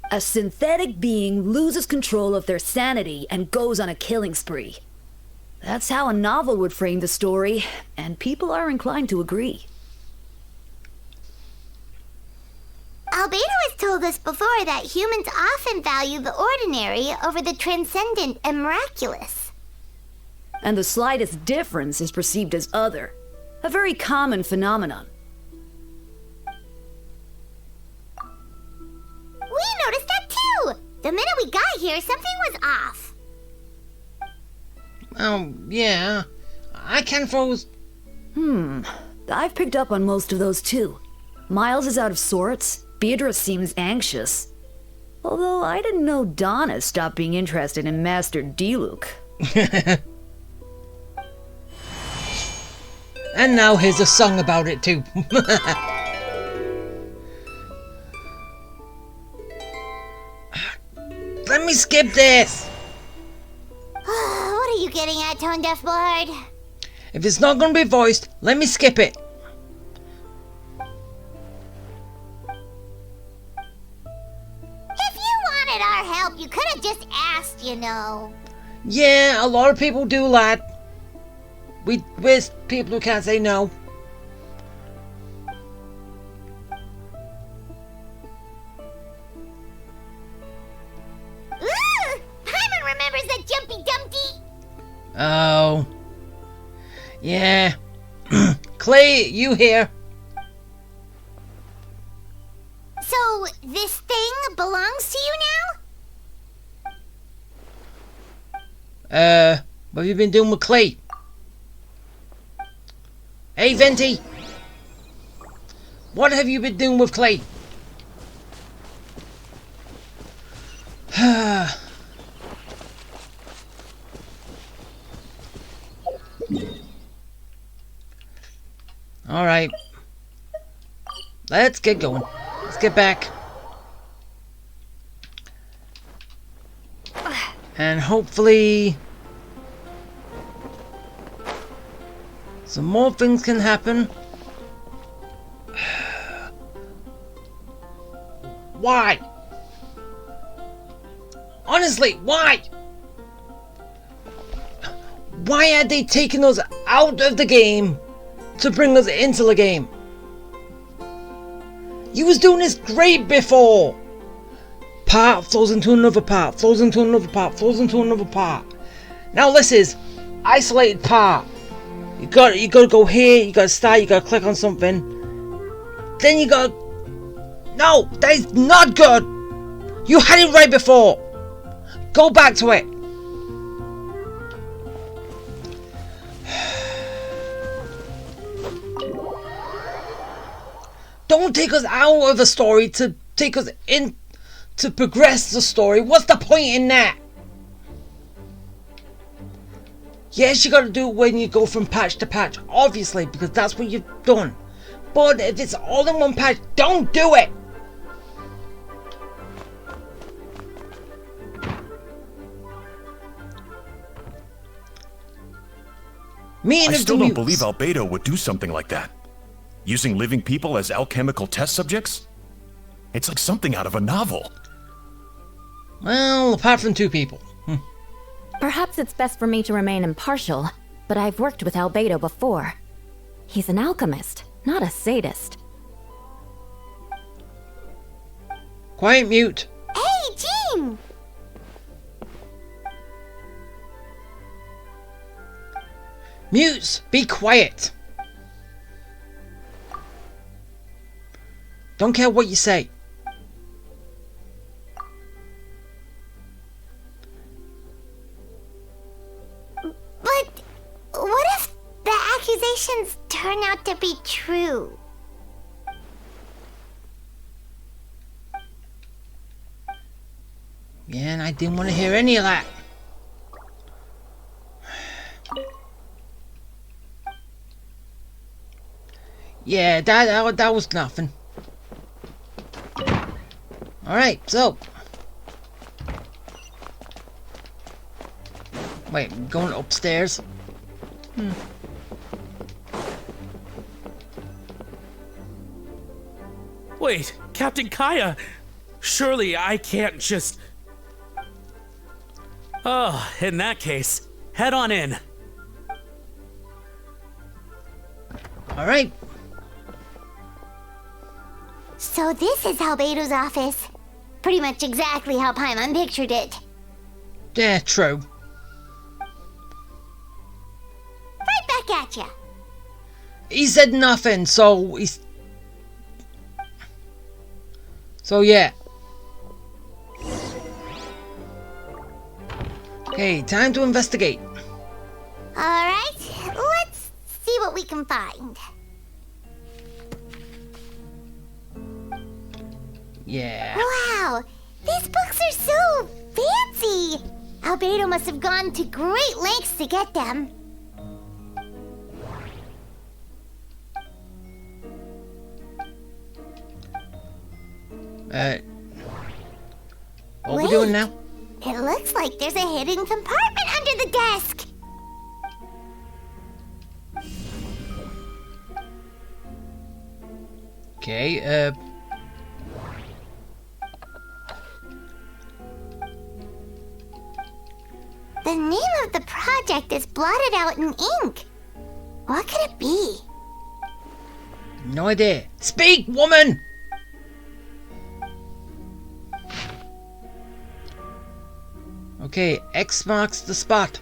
A synthetic being loses control of their sanity and goes on a killing spree. That's how a novel would frame the story, and people are inclined to agree. Albedo has told us before that humans often value the ordinary over the transcendent and miraculous. And the slightest difference is perceived as other. A very common phenomenon. We noticed that too! The minute we got here, something was off. Oh, yeah. I can froze. I've picked up on most of those too. Miles is out of sorts. Beatrice seems anxious. Although I didn't know Donna stopped being interested in Master Diluc. And now here's a song about it too. Let me skip this. What are you getting at, Tone Deaf Bard? If it's not going to be voiced, let me skip it. If you wanted our help, you could have just asked, you know. Yeah, a lot of people do, lad. We're people who can't say no. Ooh! Paimon remembers that Jumpy Dumpty! Oh. Yeah. Clay, you here? So, this thing belongs to you now? What have you been doing with Clay? Hey, Venti! What have you been doing with Clay? Alright. Let's get going. Let's get back. And hopefully some more things can happen. Why? Honestly, why? Why are they taking us out of the game to bring us into the game? You was doing this great before. Part flows into another part, flows into another part, flows into another part. Now this is isolated part. You gotta go here, you gotta start, you gotta click on something. Then you gotta... No, that is not good. You had it right before. Go back to it. Don't take us out of the story to take us in to progress the story. What's the point in that? Yes, you gotta do it when you go from patch to patch, obviously, because that's what you've done. But if it's all in one patch, don't do it! I still don't believe Albedo would do something like that. Using living people as alchemical test subjects? It's like something out of a novel. Well, apart from two people. Perhaps it's best for me to remain impartial, but I've worked with Albedo before. He's an alchemist, not a sadist. Quiet, mute. Hey, Jean! Mutes, be quiet. Don't care what you say. But what if the accusations turn out to be true? Yeah, and I didn't want to hear any of that. Yeah, that was nothing. Alright, so. Wait, I'm going upstairs. Wait, Captain Kaya! Surely I can't just... Oh, in that case, head on in. So So this is Albedo's office. Pretty much exactly how Paimon pictured it. Yeah, true. Right back at ya. He said nothing, so he's... So yeah. Okay, time to investigate. Alright, let's see what we can find. Yeah. Wow, these books are so fancy. Albedo must have gone to great lengths to get them. What are we doing now? It looks like there's a hidden compartment under the desk. Okay, The name of the project is blotted out in ink. What could it be? no idea. Speak, woman! Okay, X marks the spot.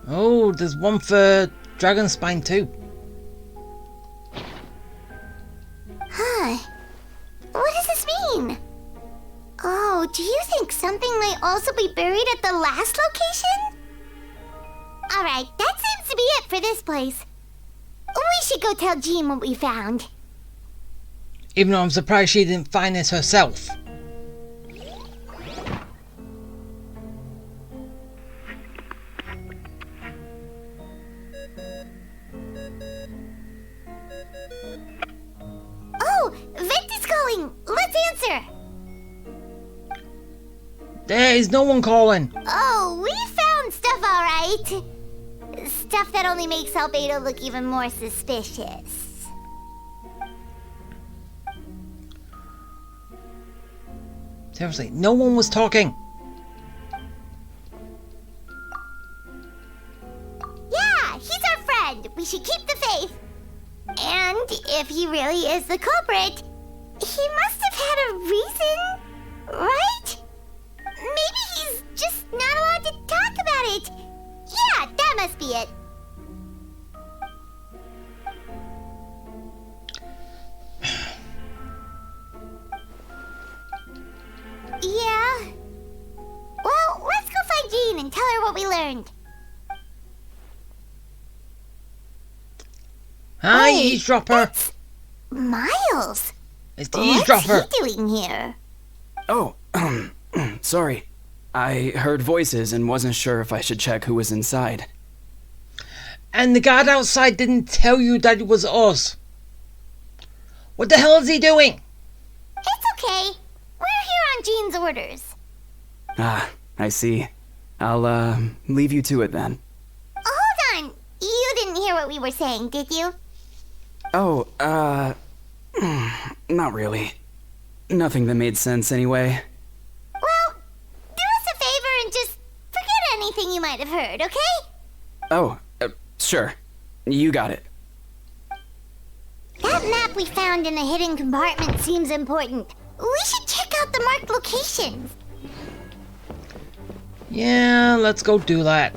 Oh, there's one for Dragon Spine too. Huh. What does this mean? Oh, do you think something might also be buried at the last location? Alright, that seems to be it for this place. We should go tell Jean what we found. Even though I'm surprised she didn't find this herself. Oh, Vent is calling. Let's answer. There is no one calling. Oh, we found stuff, alright. Stuff that only makes Albedo look even more suspicious. Seriously, no one was talking. Yeah, he's our friend. We should keep the faith. And if he really is the culprit, he must have had a reason, right? Maybe he's just not allowed to talk about it. Yeah, that must be it. Yeah. Well, let's go find Jean and tell her what we learned. Hi, Wait, eavesdropper. Miles. It's the eavesdropper. What's he doing here? Oh, sorry. I heard voices and wasn't sure if I should check who was inside. And the guard outside didn't tell you that it was us. What the hell is he doing? It's okay. We're here on Jean's orders. Ah, I see. I'll, leave you to it then. Hold on. You didn't hear what we were saying, did you? Oh, not really. Nothing that made sense anyway. Well, do us a favor and just forget anything you might have heard, okay? Oh, sure. You got it. That map we found in the hidden compartment seems important. We should check out the marked locations. Yeah, let's go do that.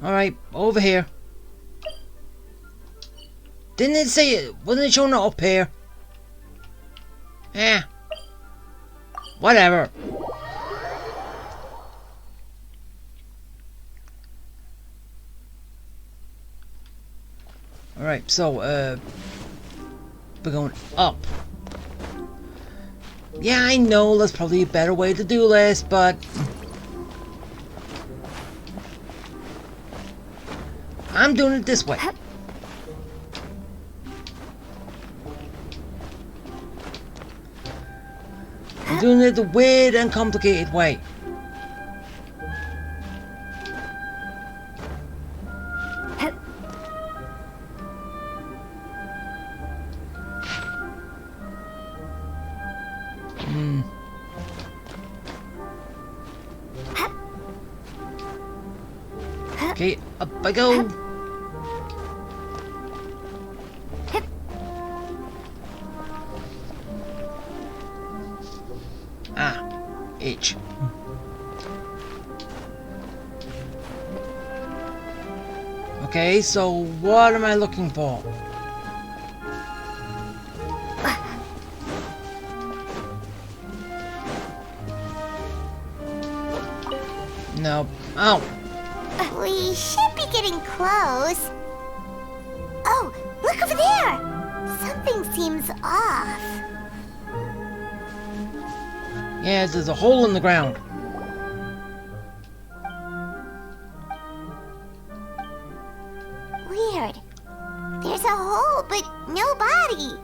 Alright, over here. Didn't it say it? Wasn't it showing it up here? Eh. Whatever. Alright, so, we're going up. Yeah, I know there's probably a better way to do this, but I'm doing it this way. I'm doing it the weird and complicated way. Okay, up I go. Ah, H. Okay, so what am I looking for? No. Oh. We should be getting close. Oh, look over there! Something seems off. Yeah, there's a hole in the ground. Weird. There's a hole, but no body.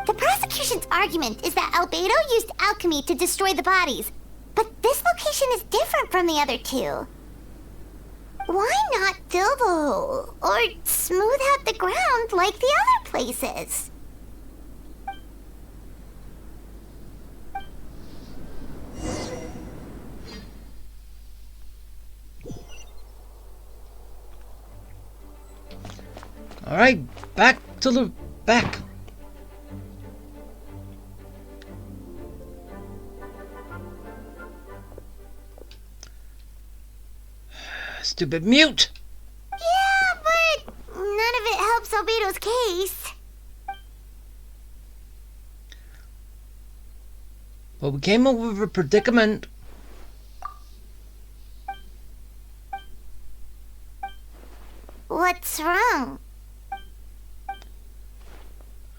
The prosecution's argument is that Albedo used alchemy to destroy the bodies, but this location is different from the other two. Why not fill the hole, or smooth out the ground like the other places? Alright, back to the back. Stupid mute! Yeah, but none of it helps Albedo's case. Well, we came up with a predicament. What's wrong?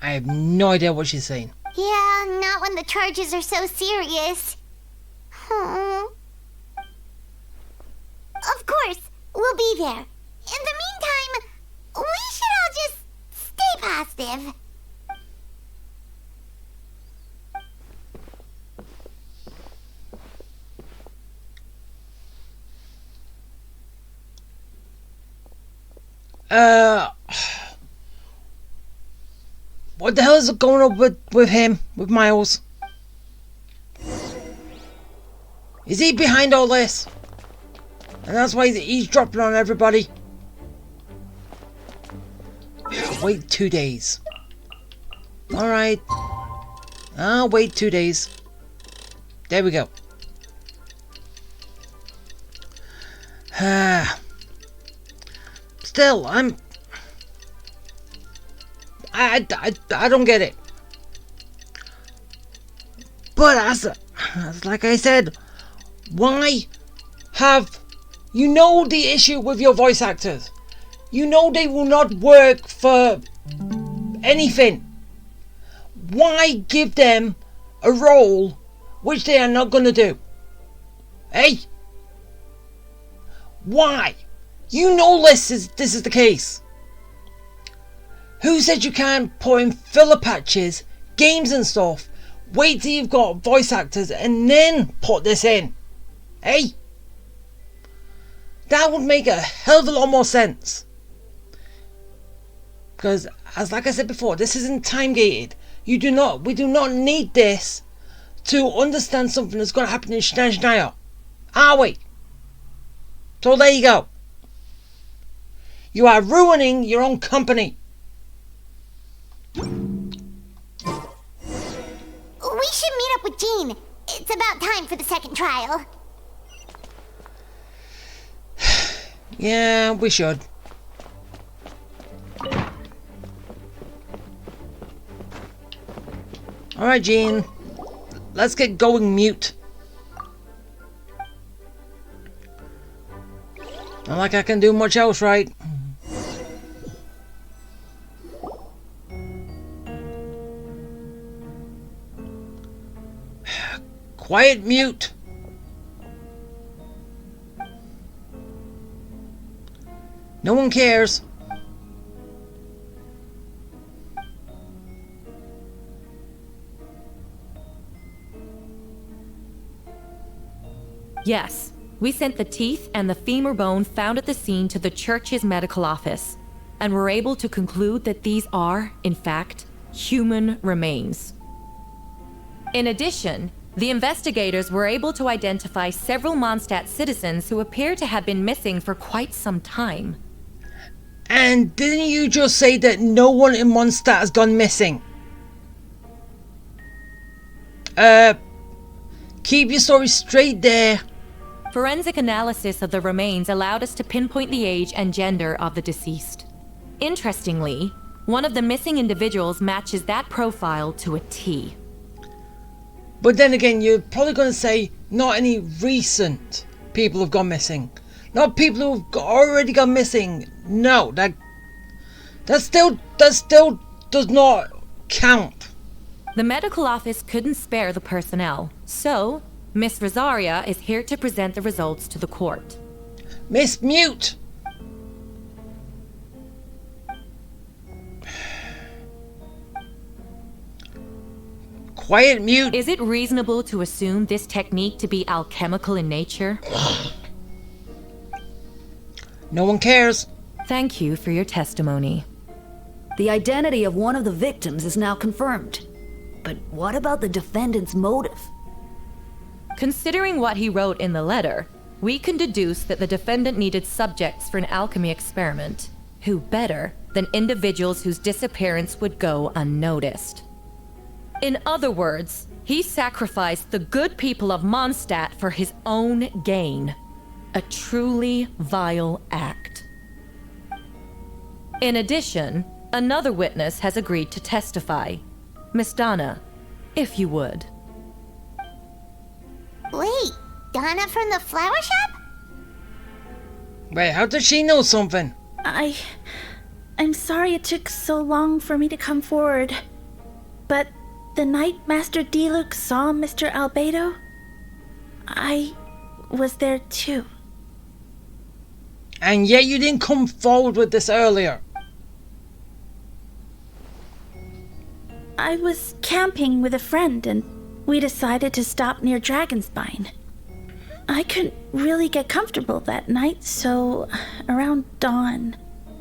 I have no idea what she's saying. Yeah, not when the charges are so serious. Oh. Of course, we'll be there. In the meantime, we should all just stay positive. What the hell is going on with him, with Miles? Is he behind all this? And that's why he's dropping on everybody. Wait 2 days. Alright. I'll wait 2 days. There we go. Still, I don't get it. But as like I said, why have you know the issue with your voice actors? You know they will not work for anything. Why give them a role which they are not going to do? Hey? Why? You know this is the case. Who said you can't put in filler patches, games and stuff, wait till you've got voice actors and then put this in? Hey? That would make a hell of a lot more sense. Because, as like I said before, this isn't time gated. We do not need this to understand something that's going to happen in Schneider. Are we? So there you go. You are ruining your own company. We should meet up with Jean. It's about time for the second trial. Yeah, we should. Alright, Jean. Let's get going, mute. Not like I can do much else, right? Quiet, mute. No one cares. Yes, we sent the teeth and the femur bone found at the scene to the church's medical office, and were able to conclude that these are, in fact, human remains. In addition, The investigators were able to identify several Mondstadt citizens who appear to have been missing for quite some time. And didn't you just say that no one in Mondstadt has gone missing? Keep your story straight there. Forensic analysis of the remains allowed us to pinpoint the age and gender of the deceased. Interestingly, one of the missing individuals matches that profile to a T. But then again, you're probably going to say not any recent people have gone missing. Not people who've already gone missing. No, that still does not count. The medical office couldn't spare the personnel, so Miss Rosaria is here to present the results to the court. Miss Mute! Quiet, Mute! Is it reasonable to assume this technique to be alchemical in nature? No one cares. Thank you for your testimony. The identity of one of the victims is now confirmed. But what about the defendant's motive? Considering what he wrote in the letter, we can deduce that the defendant needed subjects for an alchemy experiment. Who better than individuals whose disappearance would go unnoticed? In other words, he sacrificed the good people of Mondstadt for his own gain. A truly vile act. In addition, another witness has agreed to testify. Miss Donna, if you would. Wait, Donna from the flower shop? Wait, how does she know something? I'm sorry it took so long for me to come forward. But the night Master Diluc saw Mr. Albedo, I was there too. And yet you didn't come forward with this earlier. I was camping with a friend and we decided to stop near Dragonspine. I couldn't really get comfortable that night, so around dawn,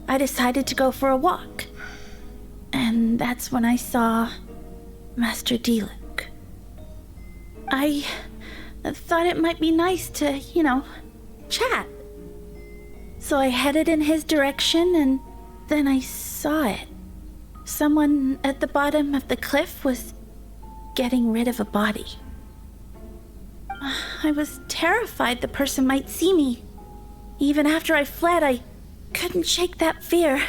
I decided to go for a walk. And that's when I saw Master Diluc. I thought it might be nice to, chat. So I headed in his direction and then I saw it. Someone at the bottom of the cliff was getting rid of a body. I was terrified the person might see me. Even after I fled, I couldn't shake that fear.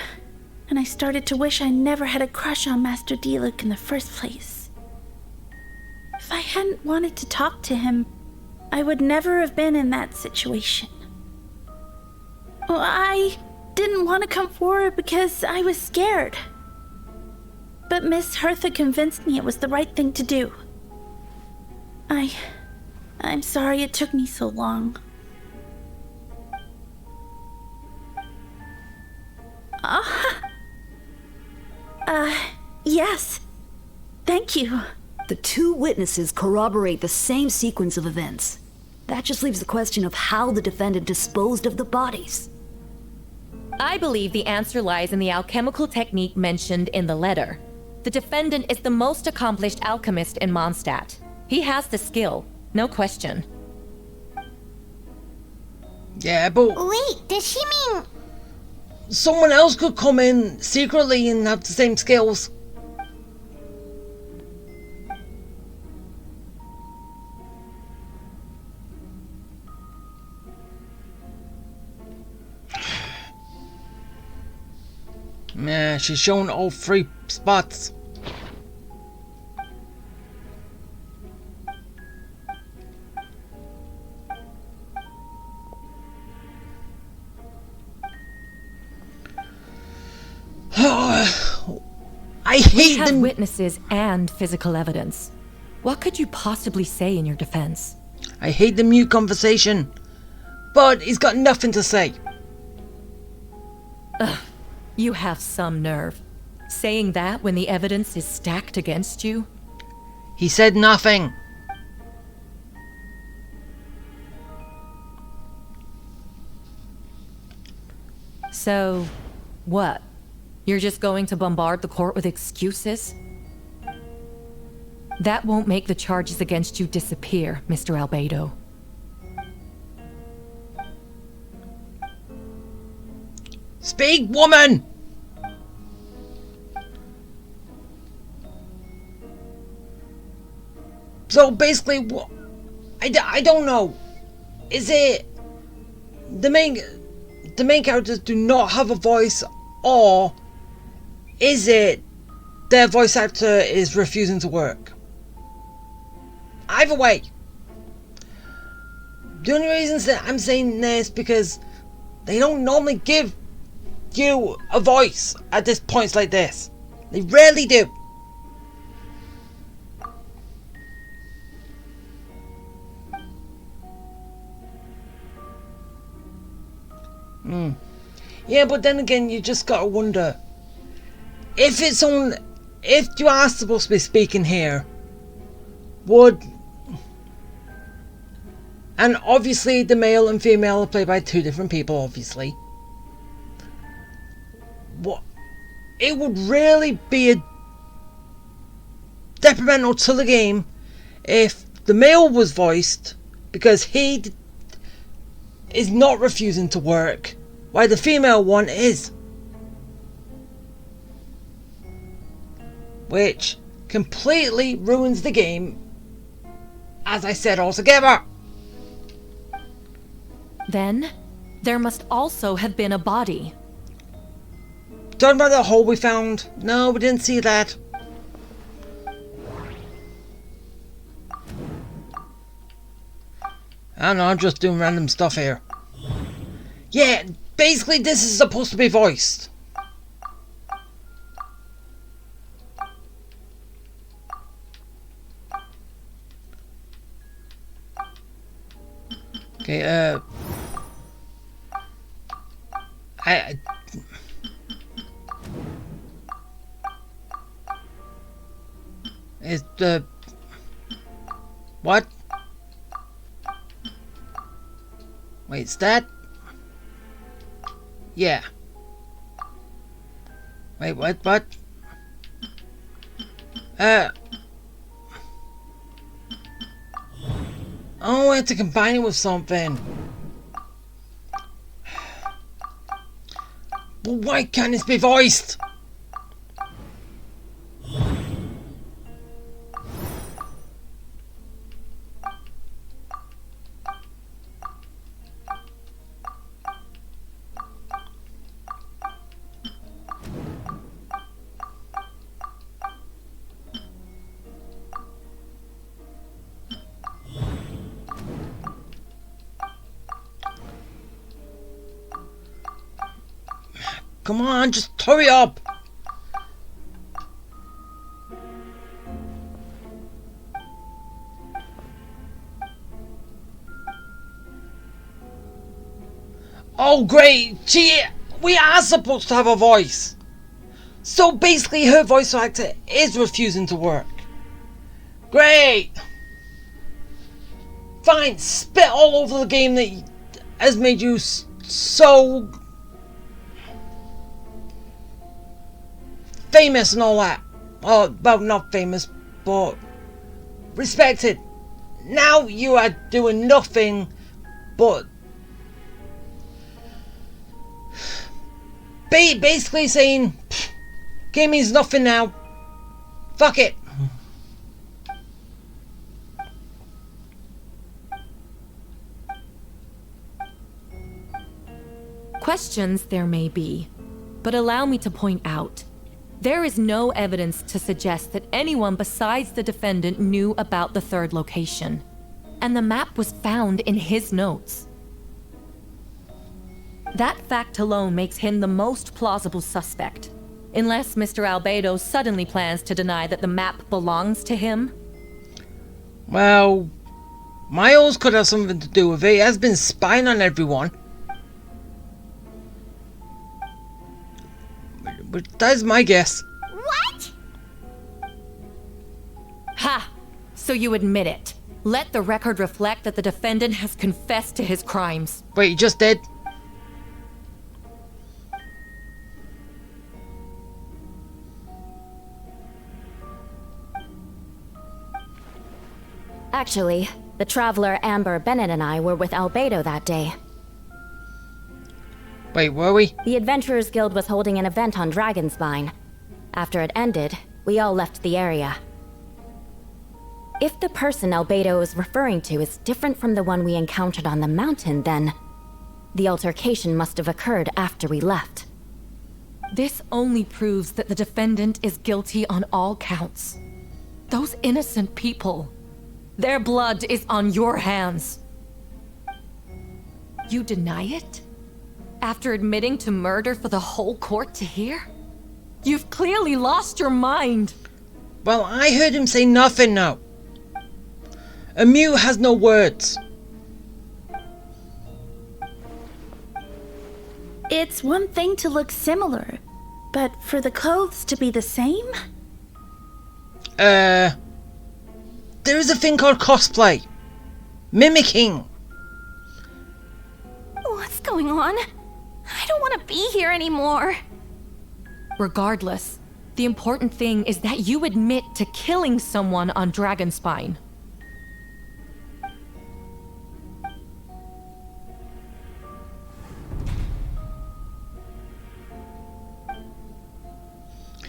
And I started to wish I never had a crush on Master Diluc in the first place. If I hadn't wanted to talk to him, I would never have been in that situation. Well, I didn't want to come forward because I was scared. But Miss Hertha convinced me it was the right thing to do. I'm sorry it took me so long. Yes. Thank you. The two witnesses corroborate the same sequence of events. That just leaves the question of how the defendant disposed of the bodies. I believe the answer lies in the alchemical technique mentioned in the letter. The defendant is the most accomplished alchemist in Mondstadt. He has the skill, no question. Yeah, but... Wait, does she mean... someone else could come in secretly and have the same skills. Yeah, she's shown all three spots. I hate them. them. Witnesses and physical evidence. What could you possibly say in your defense? I hate the mute conversation, but he's got nothing to say. Ugh, you have some nerve. Saying that when the evidence is stacked against you? He said nothing. So, what? You're just going to bombard the court with excuses? That won't make the charges against you disappear, Mr. Albedo. Speak, woman! So basically, what? I don't know. Is it the main characters do not have a voice, or is it their voice actor is refusing to work? Either way, the only reasons that I'm saying this because they don't normally give you a voice at this points like this. They rarely do. Yeah, but then again, you just gotta wonder if you are supposed to be speaking here, and obviously the male and female are played by two different people, obviously. It would really be a detrimental to the game if the male was voiced because he is not refusing to work, while the female one is. Which completely ruins the game, as I said altogether. Then, there must also have been a body. Talking about the hole we found? No, we didn't see that. I don't know, I'm just doing random stuff here. Yeah, basically this is supposed to be voiced. Okay, is the what? Wait, is that? Yeah. Wait, what? Oh, I have to combine it with something. But why can't this be voiced? Come on, just hurry up! Oh great! We are supposed to have a voice! So basically her voice actor is refusing to work. Great! Fine, spit all over the game that has made you so famous and all that. Well, not famous, but respected. Now you are doing nothing but basically saying game means nothing now. Fuck it. Questions there may be, but allow me to point out. There is no evidence to suggest that anyone besides the defendant knew about the third location, and the map was found in his notes. That fact alone makes him the most plausible suspect, unless Mr. Albedo suddenly plans to deny that the map belongs to him. Well, Miles could have something to do with it. He has been spying on everyone. But that's my guess. What? Ha! So you admit it. Let the record reflect that the defendant has confessed to his crimes. Wait, you just did? Actually, the traveler Amber, Bennett, and I were with Albedo that day. Wait, were we? The Adventurers Guild was holding an event on Dragonspine. After it ended, we all left the area. If the person Albedo is referring to is different from the one we encountered on the mountain, then the altercation must have occurred after we left. This only proves that the defendant is guilty on all counts. Those innocent people, their blood is on your hands. You deny it? After admitting to murder for the whole court to hear? You've clearly lost your mind. Well, I heard him say nothing now. A mute has no words. It's one thing to look similar, but for the clothes to be the same? There is a thing called cosplay. Mimicking. What's going on? I don't want to be here anymore. Regardless, the important thing is that you admit to killing someone on Dragonspine.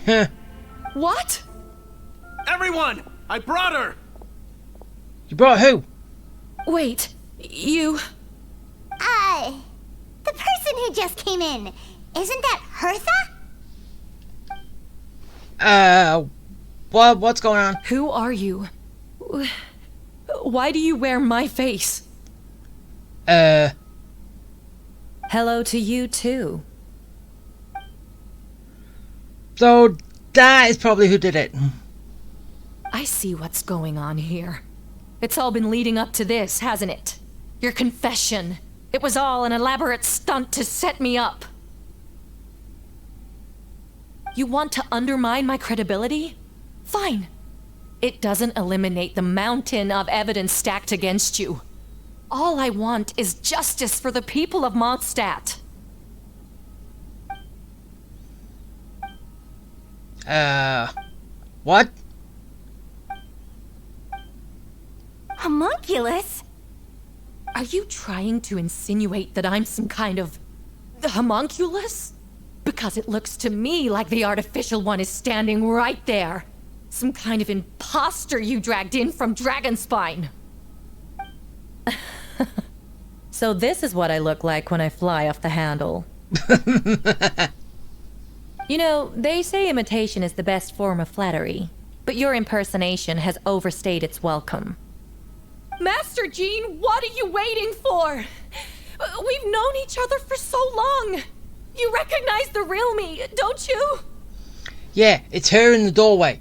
Huh. What? Everyone! I brought her! You brought who? Wait, you... The person who just came in, isn't that Hertha? What's going on? Who are you? Why do you wear my face? Hello to you too. So, that is probably who did it. I see what's going on here. It's all been leading up to this, hasn't it? Your confession. It was all an elaborate stunt to set me up. You want to undermine my credibility? Fine. It doesn't eliminate the mountain of evidence stacked against you. All I want is justice for the people of Mondstadt. What? Homunculus? Are you trying to insinuate that I'm some kind of... homunculus? Because it looks to me like the artificial one is standing right there. Some kind of imposter you dragged in from Dragonspine. So this is what I look like when I fly off the handle. You know, they say imitation is the best form of flattery, but your impersonation has overstayed its welcome. Master Jean, what are you waiting for? We've known each other for so long. You recognize the real me, don't you? Yeah, it's her in the doorway.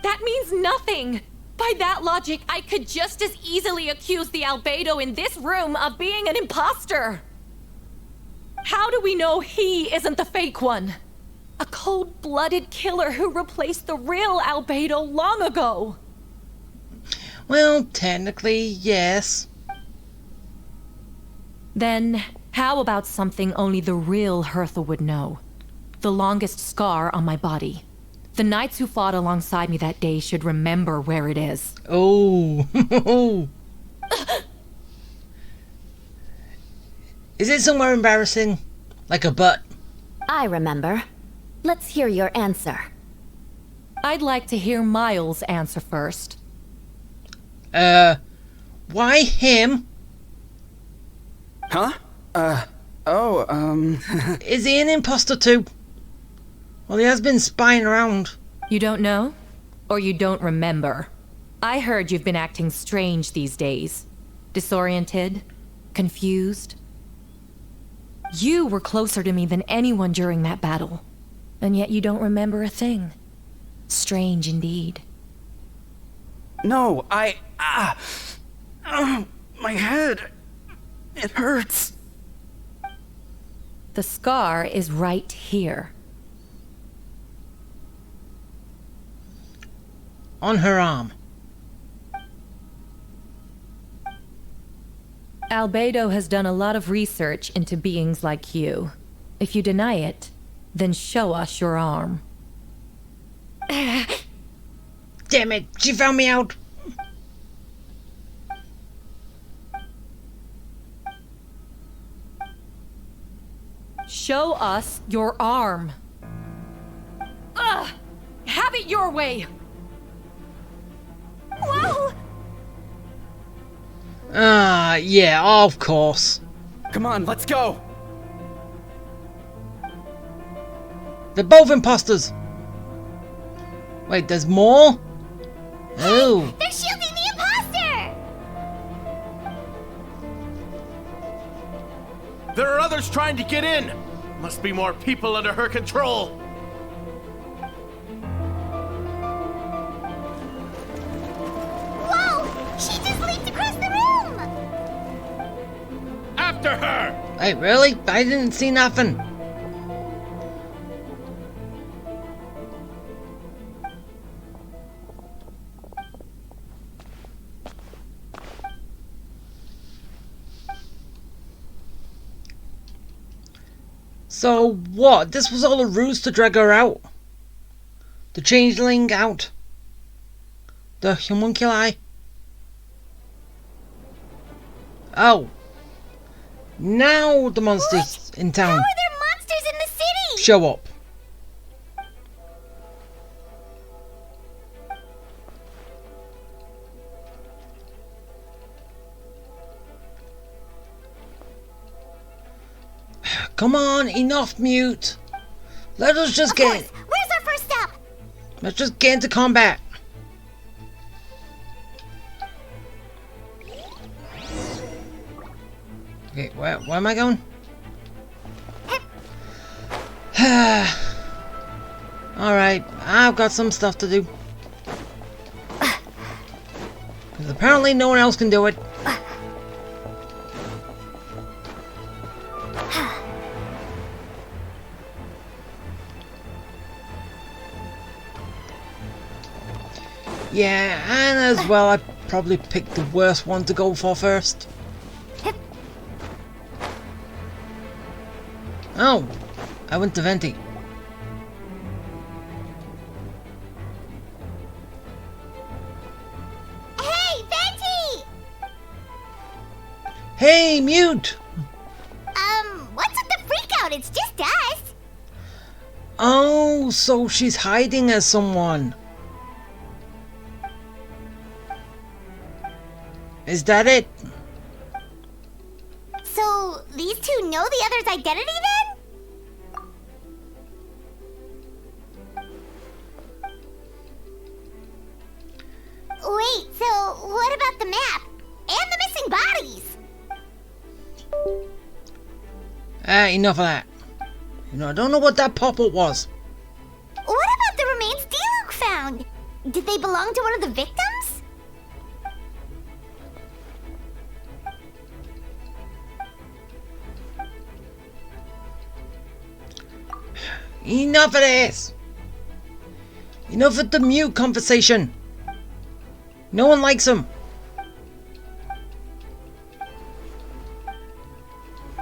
That means nothing. By that logic, I could just as easily accuse the Albedo in this room of being an imposter. How do we know he isn't the fake one? A cold-blooded killer who replaced the real Albedo long ago. Well, technically, yes. Then, how about something only the real Hertha would know? The longest scar on my body. The knights who fought alongside me that day should remember where it is. Oh. Is it somewhere embarrassing? Like a butt? I remember. Let's hear your answer. I'd like to hear Miles' answer first. Why him? Huh? Is he an imposter too? Well, he has been spying around. You don't know? Or you don't remember? I heard you've been acting strange these days. Disoriented? Confused? You were closer to me than anyone during that battle. And yet you don't remember a thing. Strange indeed. No, my head. It hurts. The scar is right here. On her arm. Albedo has done a lot of research into beings like you. If you deny it, then show us your arm. Damn it, she found me out. Show us your arm. Ugh! Have it your way! Whoa! Yeah, of course. Come on, let's go! They're both imposters. Wait, there's more? Oh. They're shielding the imposter! There are others trying to get in. Must be more people under her control. Whoa! She just leaped across the room! After her! Wait, really? I didn't see nothing. So what? This was all a ruse to drag her out? The changeling out? The homunculi? Oh. Now the monsters in town. How are there monsters in the city? Show up. Come on, enough, Mute. Let us just get... Where's our first step? Let's just get into combat. Okay, where am I going? Alright, I've got some stuff to do. Because apparently no one else can do it. Yeah, and as well, I probably picked the worst one to go for first. Oh, I went to Venti. Hey, Venti! Hey, Mute! What's with the freak out? It's just us. Oh, so she's hiding as someone. Is that it? So, these two know the other's identity then? Wait, so what about the map? And the missing bodies? Enough of that. You know, I don't know what that pop-up was. What about the remains Diluc found? Did they belong to one of the victims? Enough of this! Enough of the Mute conversation! No one likes him!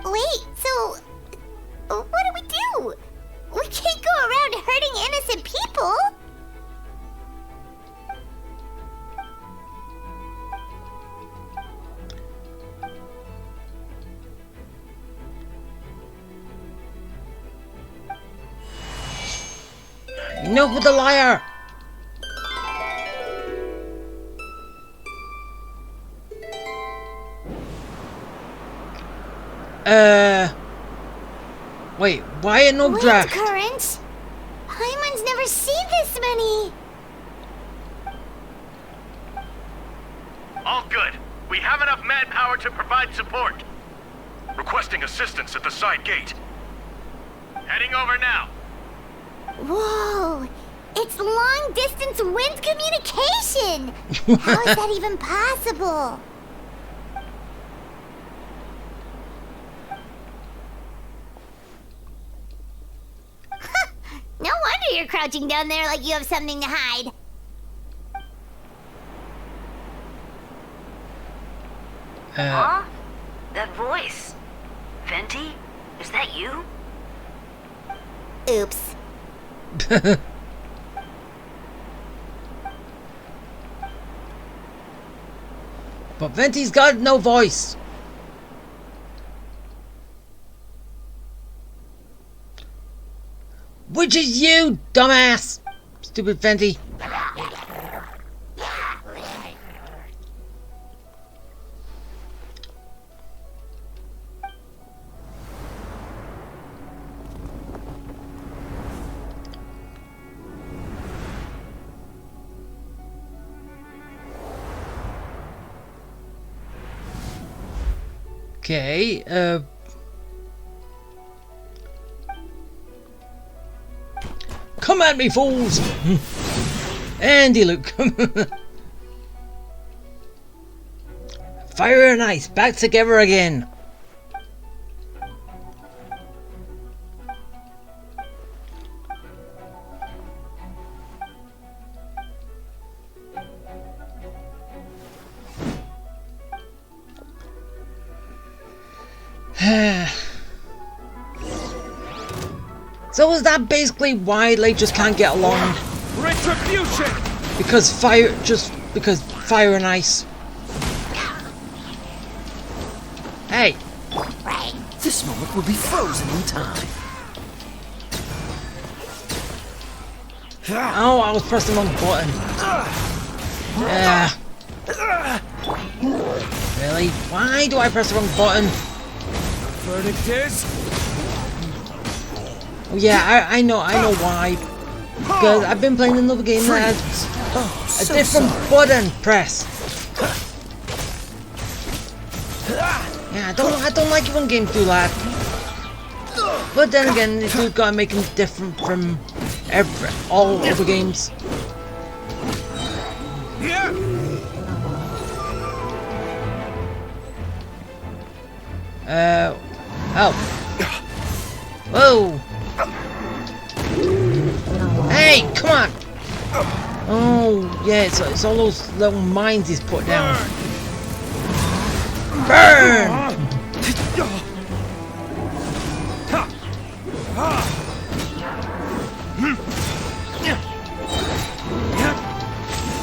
Wait, so what do we do? We can't go around hurting innocent people! Enough with the liar! Wait, why no Wind draft? currents? Paimon's never seen this many! All good. We have enough manpower to provide support. Requesting assistance at the side gate. Heading over now. Whoa! It's long-distance wind communication! How is that even possible? No wonder you're crouching down there like you have something to hide. Huh? That voice. Venti? Is that you? Oops. But Venti's got no voice. Which is you, dumbass! Stupid Venti. Okay, come at me, fools! Andy, look. Fire and ice, back together again. So is that basically why they just can't get along? Retribution! Because fire and ice. Hey! This moment will be frozen in time. Oh, I was pressing the wrong button. Really? Why do I press the wrong button? Verdict is... Oh yeah, I know why. Because I've been playing another game that has a different button press. Yeah, I don't like it when games do that. But then again, they do gotta make them different from all other games. Oh. Whoa! Hey, come on! Oh, yeah, it's all those little mines he's put down. Burn!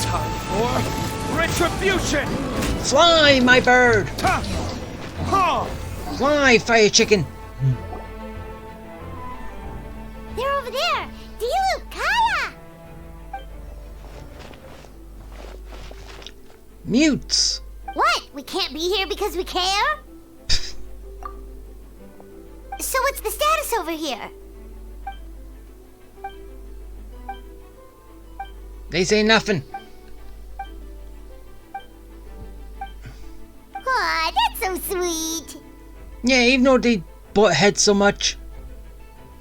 Time for retribution! Fly, my bird! Fly, fire chicken! They're over there! Dilu, Kaya! Mutes! What? We can't be here because we care? So what's the status over here? They say nothing. Aw, that's so sweet. Yeah, even though they butt heads so much.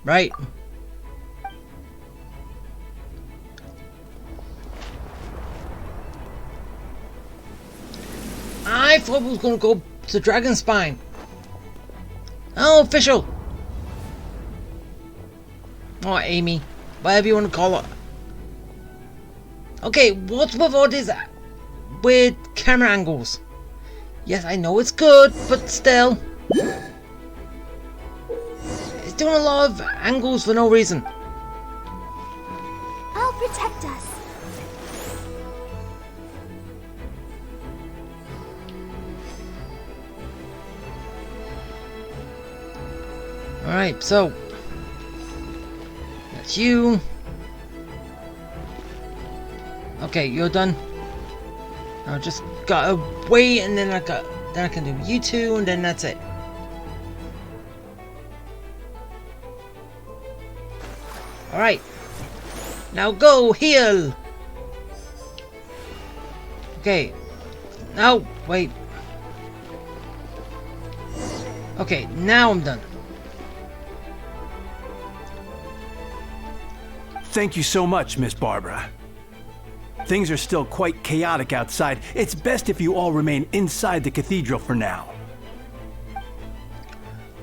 Right? I thought we was gonna go to Dragon Spine. Oh, official. Oh, Amy. Whatever you want to call her. Okay, what's with all these weird camera angles? Yes, I know it's good, but still. It's doing a lot of angles for no reason. I'll protect us. Alright, so that's you. Okay, you're done. I just gotta wait, and then I can do you two, and then that's it. Alright. Now go heal. Okay. Now wait. Okay, now I'm done. Thank you so much, Miss Barbara. Things are still quite chaotic outside. It's best if you all remain inside the cathedral for now.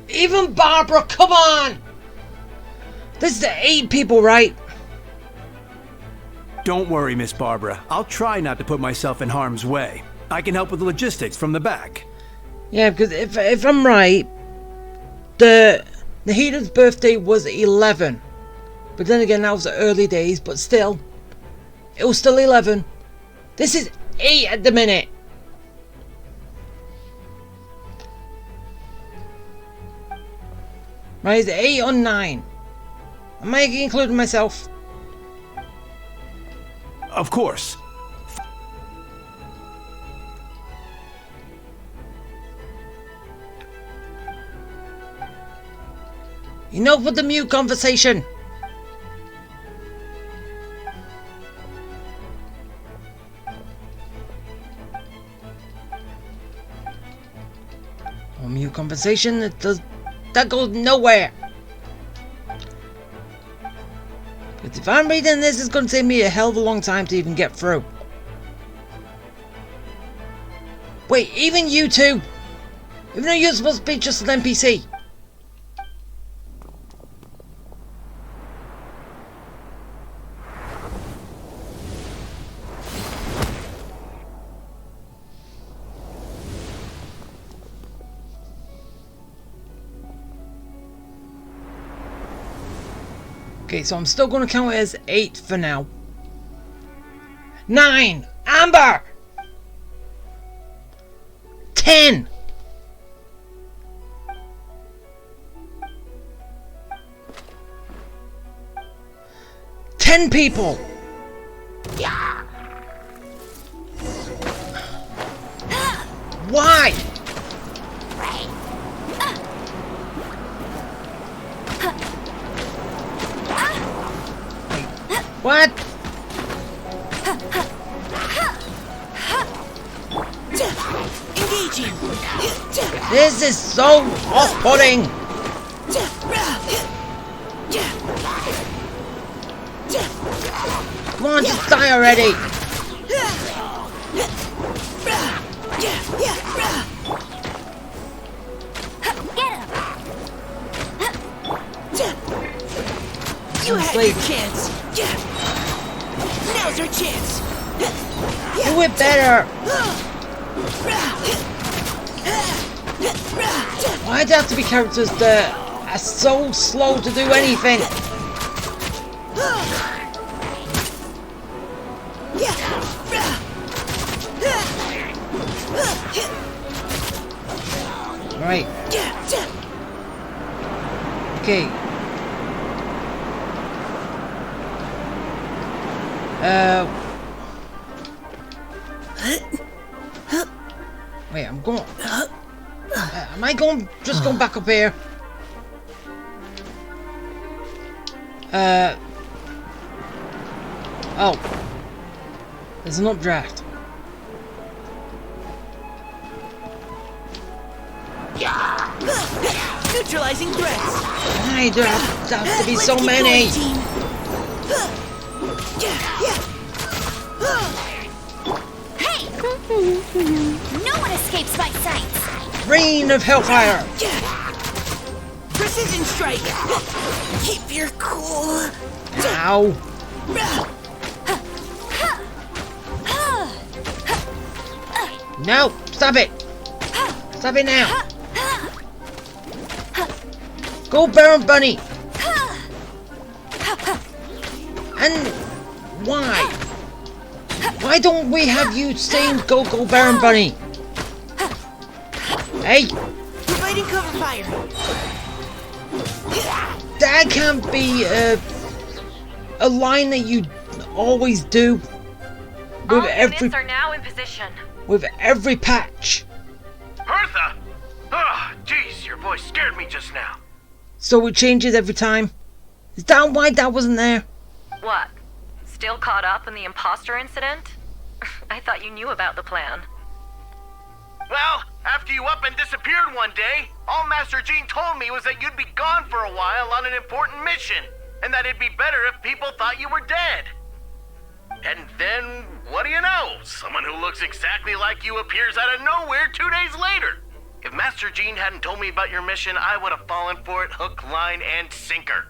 Even Barbara, come on! This is the 8 people, right? Don't worry, Miss Barbara. I'll try not to put myself in harm's way. I can help with the logistics from the back. Yeah, because if I'm right, the Nahita's birthday was 11. But then again, that was the early days, but still. It was still 11. This is 8 at the minute. Right, is it 8 or 9? Am I including myself? Of course. Enough with the mute conversation. Or mute conversation, that goes nowhere. Because if I'm reading this, it's going to take me a hell of a long time to even get through. Wait, even you two? Even though you're supposed to be just an NPC. Okay, so I'm still going to count it as 8 for now. 9! Amber! 10! 10 people! Why? What? Engaging. This is so off-putting. Come on, just die already. You had your chance. Now's our chance. Do it better. Why'd there have to be characters that are so slow to do anything? Right. Okay. Wait, I'm going. Am I going? Just going back up here. Oh. There's an updraft. Neutralizing threats. Why do there have to be so many? Hey! No one escapes my sight. Rain of hellfire. Precision strike. Keep your cool. Ow. No! Stop it! Stop it now! Go Baron Bunny! And why? Why don't we have you saying go Baron Bunny? Hey! Providing cover fire. That can't be a line that you always do with All every units are now in position. with every patch. Hertha! Ah, jeez, your voice scared me just now. So it changes every time. Is that why that wasn't there? What? Still caught up in the imposter incident? I thought you knew about the plan. Well, after you up and disappeared one day, all Master Jean told me was that you'd be gone for a while on an important mission, and that it'd be better if people thought you were dead. And then, what do you know? Someone who looks exactly like you appears out of nowhere 2 days later. If Master Jean hadn't told me about your mission, I would have fallen for it hook, line, and sinker.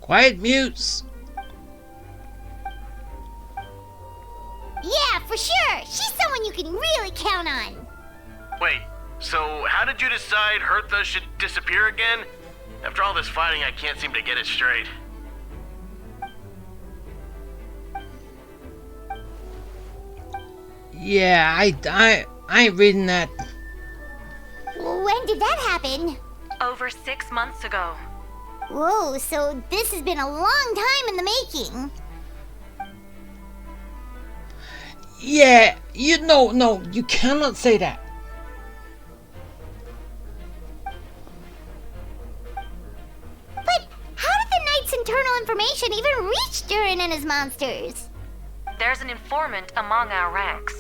Quiet mutes. Yeah, for sure. She's someone you can really count on. Wait, so how did you decide Hertha should disappear again? After all this fighting, I can't seem to get it straight. Yeah, I ain't reading that. When did that happen? Over 6 months ago. Whoa, so this has been a long time in the making. Yeah, no, you cannot say that. But how did the Knight's internal information even reach Durin and his monsters? There's an informant among our ranks.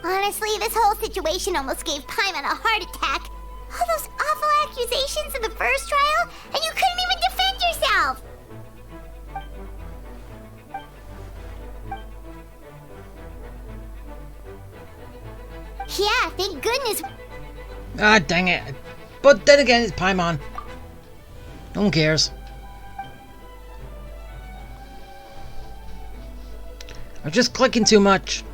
Honestly, this whole situation almost gave Paimon a heart attack. All those awful accusations in the first trial, and you couldn't even defend yourself! Yeah, thank goodness. Ah, dang it. But then again, it's Paimon. No one cares. I'm just clicking too much.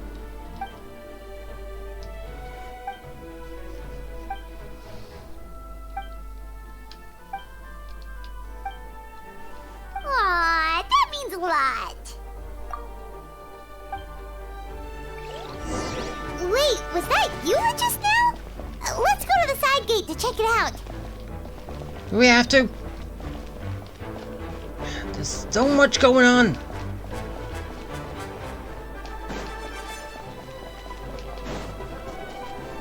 Aw, that means a lot. Wait, was that you just now? Let's go to the side gate to check it out. Do we have to? There's so much going on.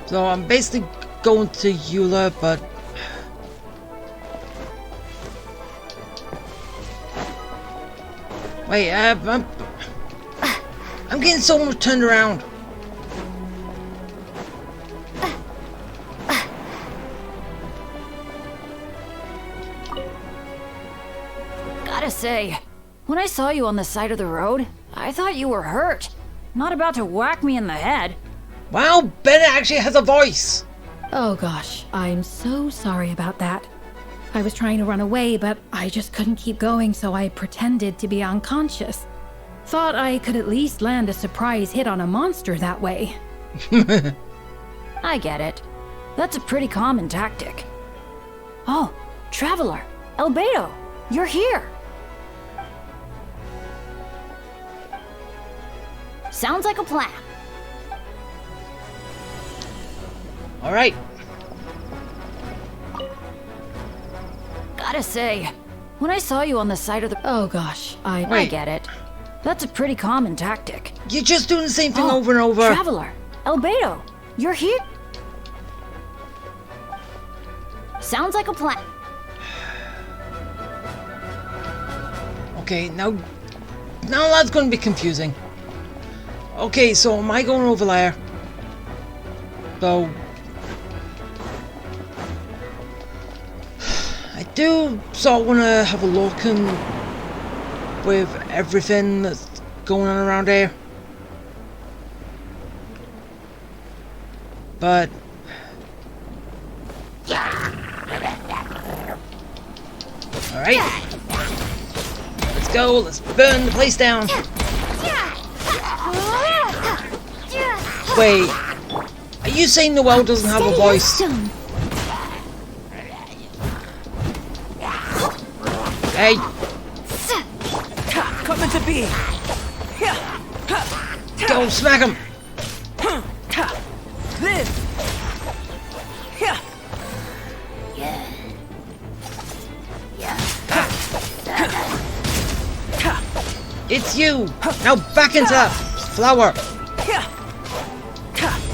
So I'm basically going to Eula, but... Wait, I'm getting so much turned around. Gotta say, when I saw you on the side of the road, I thought you were hurt. Not about to whack me in the head. Wow, Bennett actually has a voice! Oh gosh, I'm so sorry about that. I was trying to run away, but I just couldn't keep going, so I pretended to be unconscious. Thought I could at least land a surprise hit on a monster that way. I get it. That's a pretty common tactic. Oh, Traveler, Albedo, you're here. Sounds like a plan. Alright. Gotta say, when I saw you on the side of the... Oh gosh, I get it. That's a pretty common tactic. You're just doing the same thing over and over. Traveler, Albedo, you're here. Sounds like a plan. Okay, now that's going to be confusing. Okay, so am I going over there? So... I do sort of want to have a look and with everything that's going on around here. But... Alright. Let's go, let's burn the place down. Wait, are you saying Noelle doesn't have a voice? Hey! Coming to be! Go, smack him! This! It's you! Now back into that flower!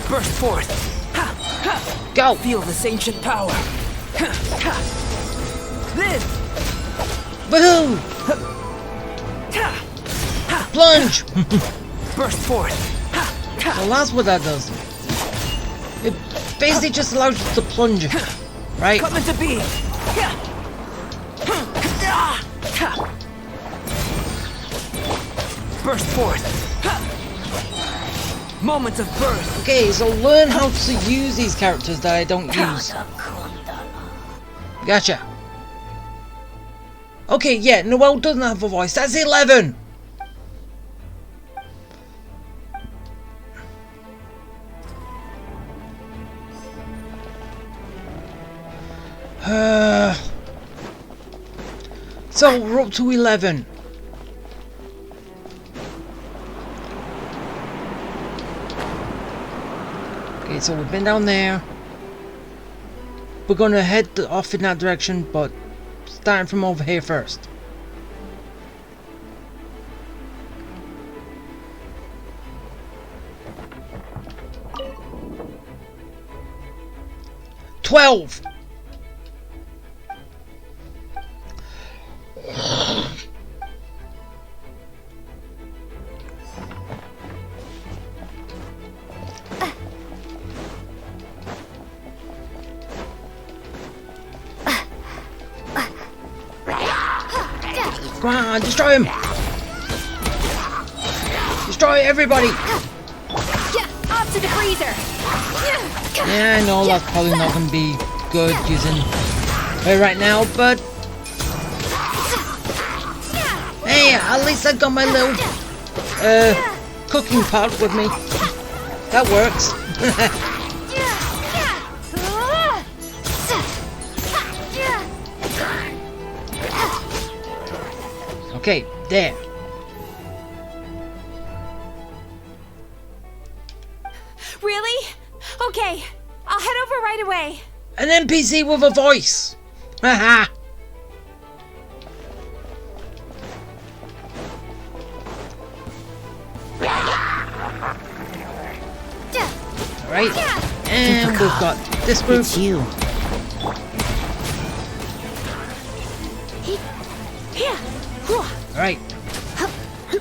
Burst forth! Go! Feel this ancient power! This! Woohoo! Plunge! Burst forth! Well, that's what that does. It basically just allows you to plunge, right? Coming to be! Burst forth! Moments of birth! Okay, so learn how to use these characters that I don't use. Gotcha. Okay, yeah, Noelle doesn't have a voice. That's 11! So, we're up to 11. Okay, so we've been down there. We're gonna head off in that direction, but starting from over here first. $12. Come on, destroy him! Destroy everybody! Yeah, off to the freezer! Yeah, I know that's probably not going to be good using it right now, but... Hey, at least I got my little cooking pot with me. That works. Okay, there. Really? Okay, I'll head over right away. An NPC with a voice. Haha. Alright, and we've got this group. It's you. Alright.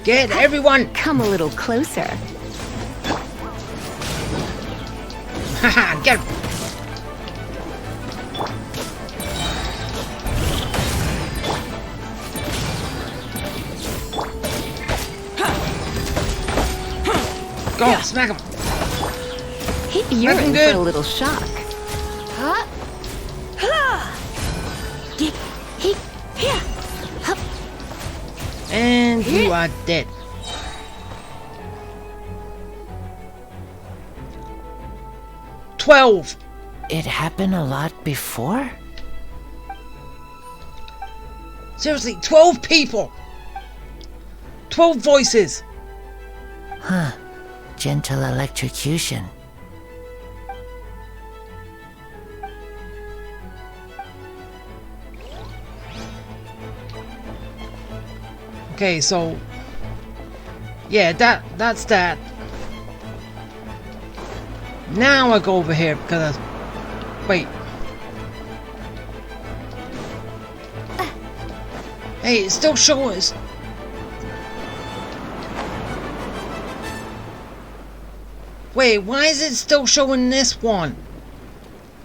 Get everyone. Come a little closer. Haha, get him. Go on, smack him. You're in for a little shock. And you are dead. $12. It happened a lot before? Seriously, 12 people. 12 voices. Huh. Gentle electrocution. Okay, so yeah, that's that. Now I go over here because wait. Hey, it's still showing us. Wait, why is it still showing this one?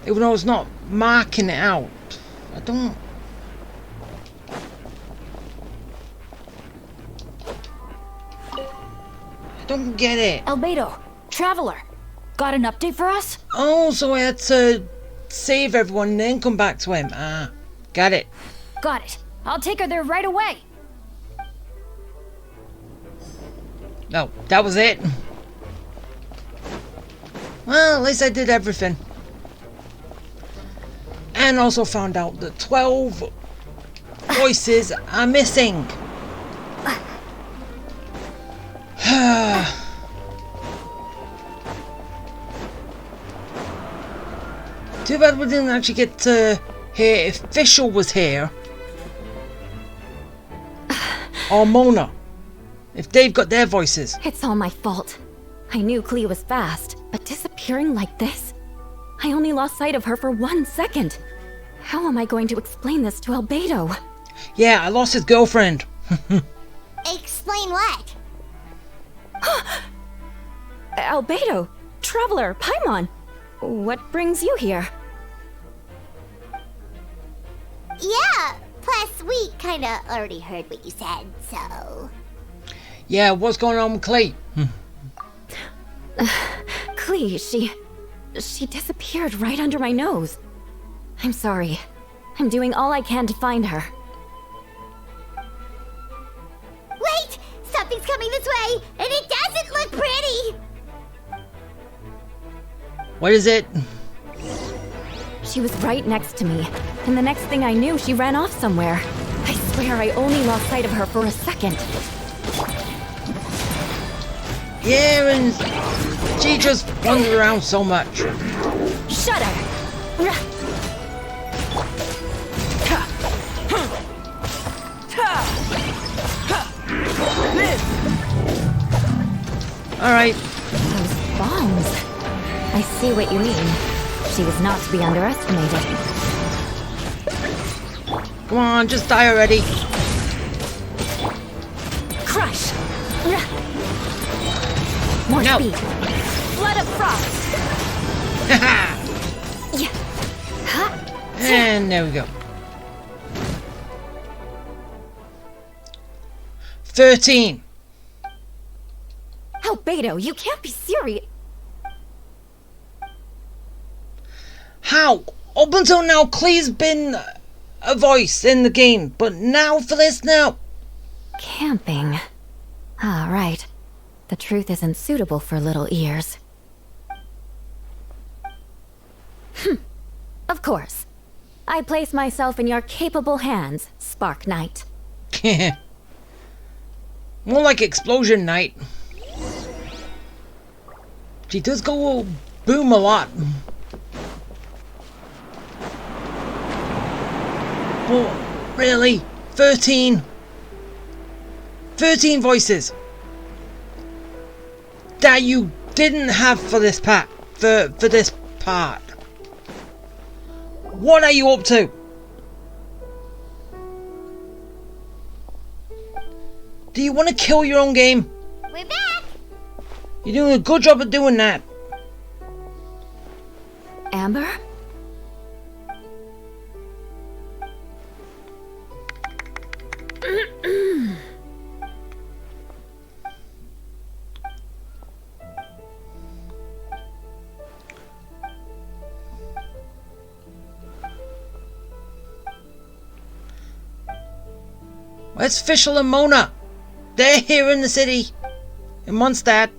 Even though it's not marking it out. I don't get it. Albedo, Traveler, got an update for us? Oh, so I had to save everyone and then come back to him. Ah, got it. Got it. I'll take her there right away. No, that was it. Well, at least I did everything. And also found out that 12 voices are missing. Too bad we didn't actually get to hear if Fischl was here. Or Mona. If they've got their voices. It's all my fault. I knew Klee was fast, but disappearing like this? I only lost sight of her for 1 second. How am I going to explain this to Albedo? Yeah, I lost his girlfriend. Explain what? Albedo, Traveler, Paimon. What brings you here? Yeah, plus we kinda already heard what you said, so... Yeah, what's going on with Klee? Klee, she disappeared right under my nose. I'm sorry. I'm doing all I can to find her. Wait! Something's coming this way, and it doesn't look pretty! What is it? She was right next to me, and the next thing I knew, she ran off somewhere. I swear I only lost sight of her for a second. Yeah, and she just wanders around so much. Shut her! Alright. Those bombs. I see what you mean. She was not to be underestimated. Come on, just die already. Crush! More speed. Flood of frost. And there we go. 13. Albedo, you can't be serious. How? Up until now, Klee's been a voice in the game, but now for this now. Camping. Ah, right. The truth isn't suitable for little ears. Of course. I place myself in your capable hands, Spark Knight. More like Explosion Knight. She does go boom a lot. But really, 13 voices that you didn't have for this part. For this part. What are you up to? Do you want to kill your own game? We're back! You're doing a good job of doing that. Amber? Where's Fischl and Mona? They're here in the city. In Mondstadt.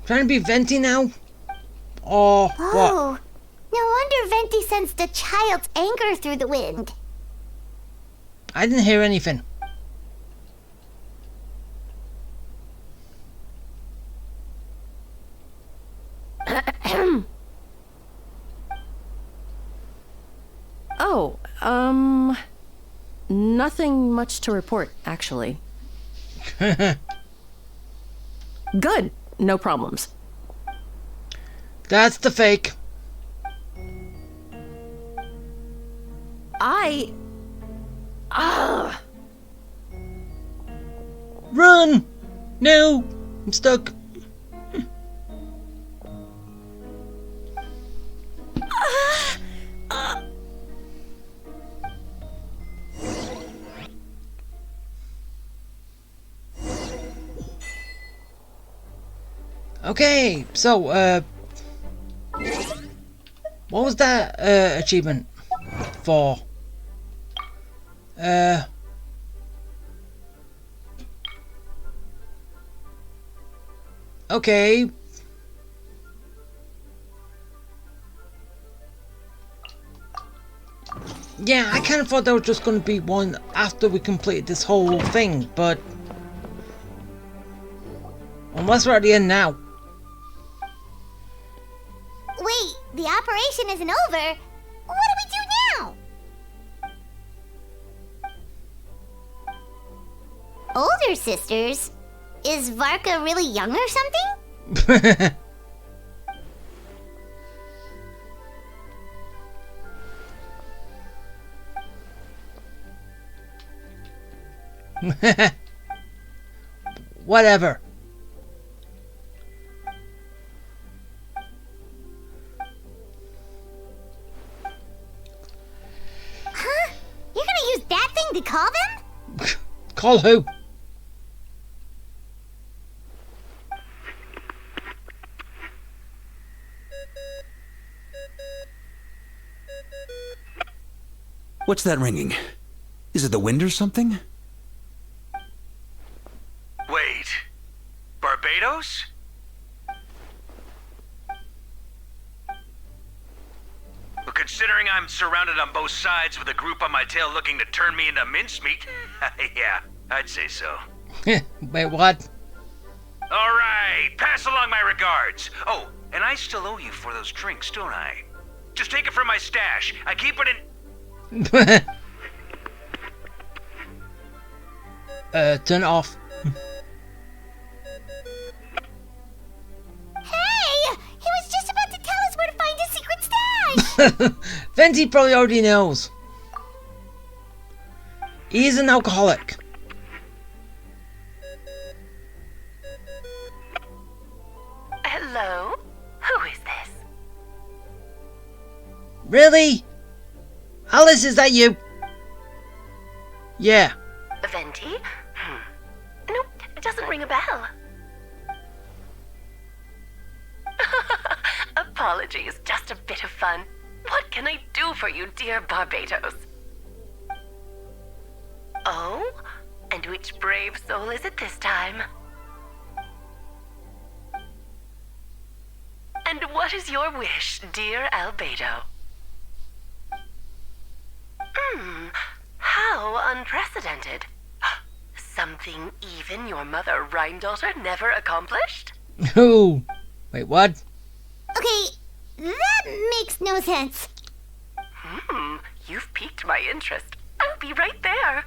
Trying to be Venti now? Or what? Oh, no wonder Venti sensed a child's anger through the wind. I didn't hear anything. Oh, nothing much to report, actually. Good. No problems. That's the fake. Run! No! I'm stuck. Okay, so, what was that, achievement for? Okay. Yeah, I kind of thought there was just going to be one after we completed this whole thing, but unless we're at the end now. Wait, the operation isn't over. What do we do now? Older sisters? Is Varka really young or something? Whatever. Huh? You're gonna use that thing to call them? Call who? What's that ringing? Is it the wind or something? Wait. Barbados? Well, considering I'm surrounded on both sides with a group on my tail looking to turn me into mincemeat, yeah, I'd say so. Wait, what? All right, pass along my regards. Oh, and I still owe you for those drinks, don't I? Just take it from my stash. I keep it in... Turn it off. Hey! He was just about to tell us where to find his secret stash! Venti probably already knows. He's an alcoholic. Hello? Who is this? Really? Alice, is that you? Yeah. Venti? Nope, it doesn't ring a bell. Apologies, just a bit of fun. What can I do for you, dear Barbados? Oh? And which brave soul is it this time? And what is your wish, dear Albedo? How unprecedented. Something even your mother Rhine-daughter never accomplished? Ooh. Wait, what? Okay, that makes no sense. You've piqued my interest. I'll be right there.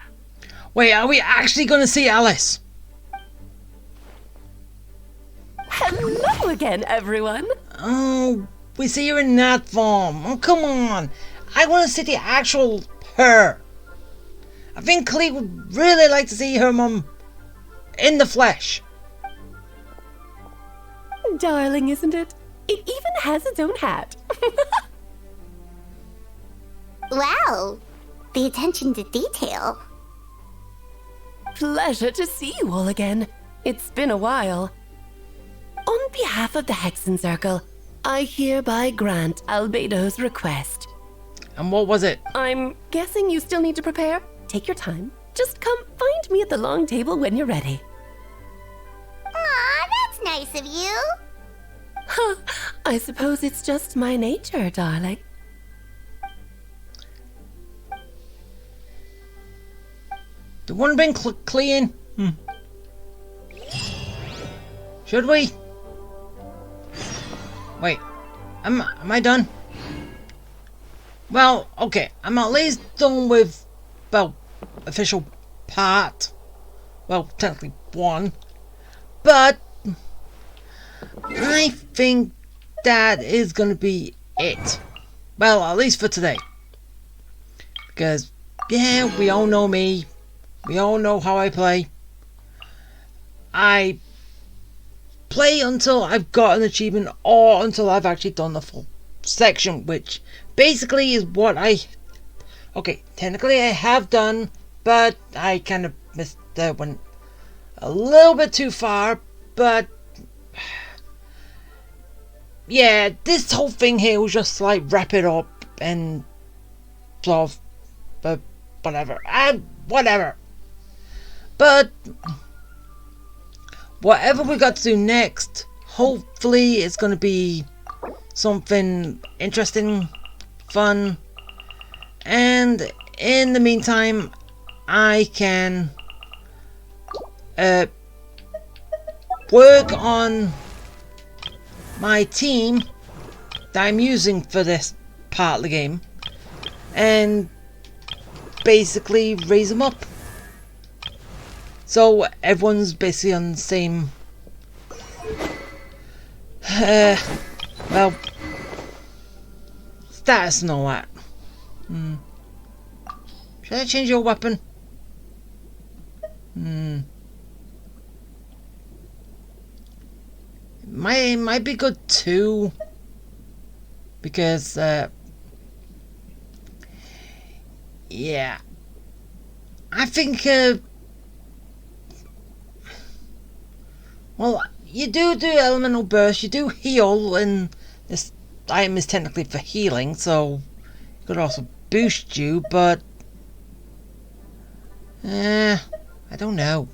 Wait, are we actually going to see Alice? Hello again, everyone. Oh, we see her in that form. Oh, come on. I want to see the actual her. I think Klee would really like to see her mum in the flesh. Darling, isn't it? It even has its own hat. Wow, the attention to detail. Pleasure to see you all again. It's been a while. On behalf of the Hexen Circle, I hereby grant Albedo's request. And what was it? I'm guessing you still need to prepare? Take your time. Just come find me at the long table when you're ready. Aw, that's nice of you. I suppose it's just my nature, darling. Do you want to bring Klee in? Should we? Wait, am I done? Well, okay, I'm at least done with, well, official part. Well, technically one. But I think that is going to be it. Well, at least for today. Because, yeah, we all know me. We all know how I play. I play until I've got an achievement or until I've actually done the full section, which basically is what okay, technically I have done, but I kind of missed that one a little bit too far. But yeah, this whole thing here was just like wrap it up and sort of whatever. But whatever we got to do next, hopefully it's going to be something interesting, fun, and in the meantime I can work on my team that I'm using for this part of the game and basically raise them up. So everyone's basically on the same well, status and all that. Should I change your weapon? It might be good too, because yeah, I think well, you do elemental burst, you do heal, and this item is technically for healing, so it could also boost you, but I don't know.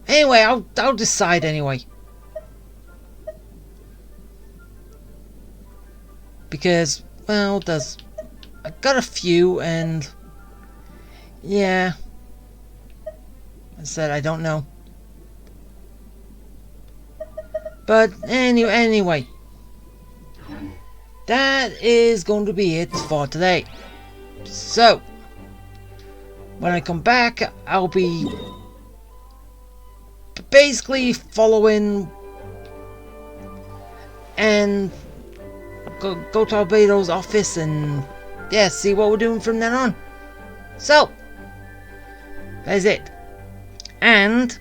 Anyway, I'll decide anyway. Because, well, I got a few, and yeah, I said I don't know. But anyway, that is going to be it for today. So, when I come back, I'll be basically following and go to Albedo's office and yeah, see what we're doing from then on. So, that's it. And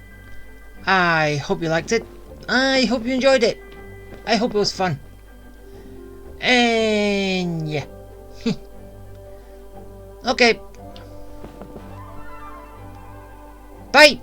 I hope you liked it. I hope you enjoyed it. I hope it was fun. And yeah. Okay. Bye.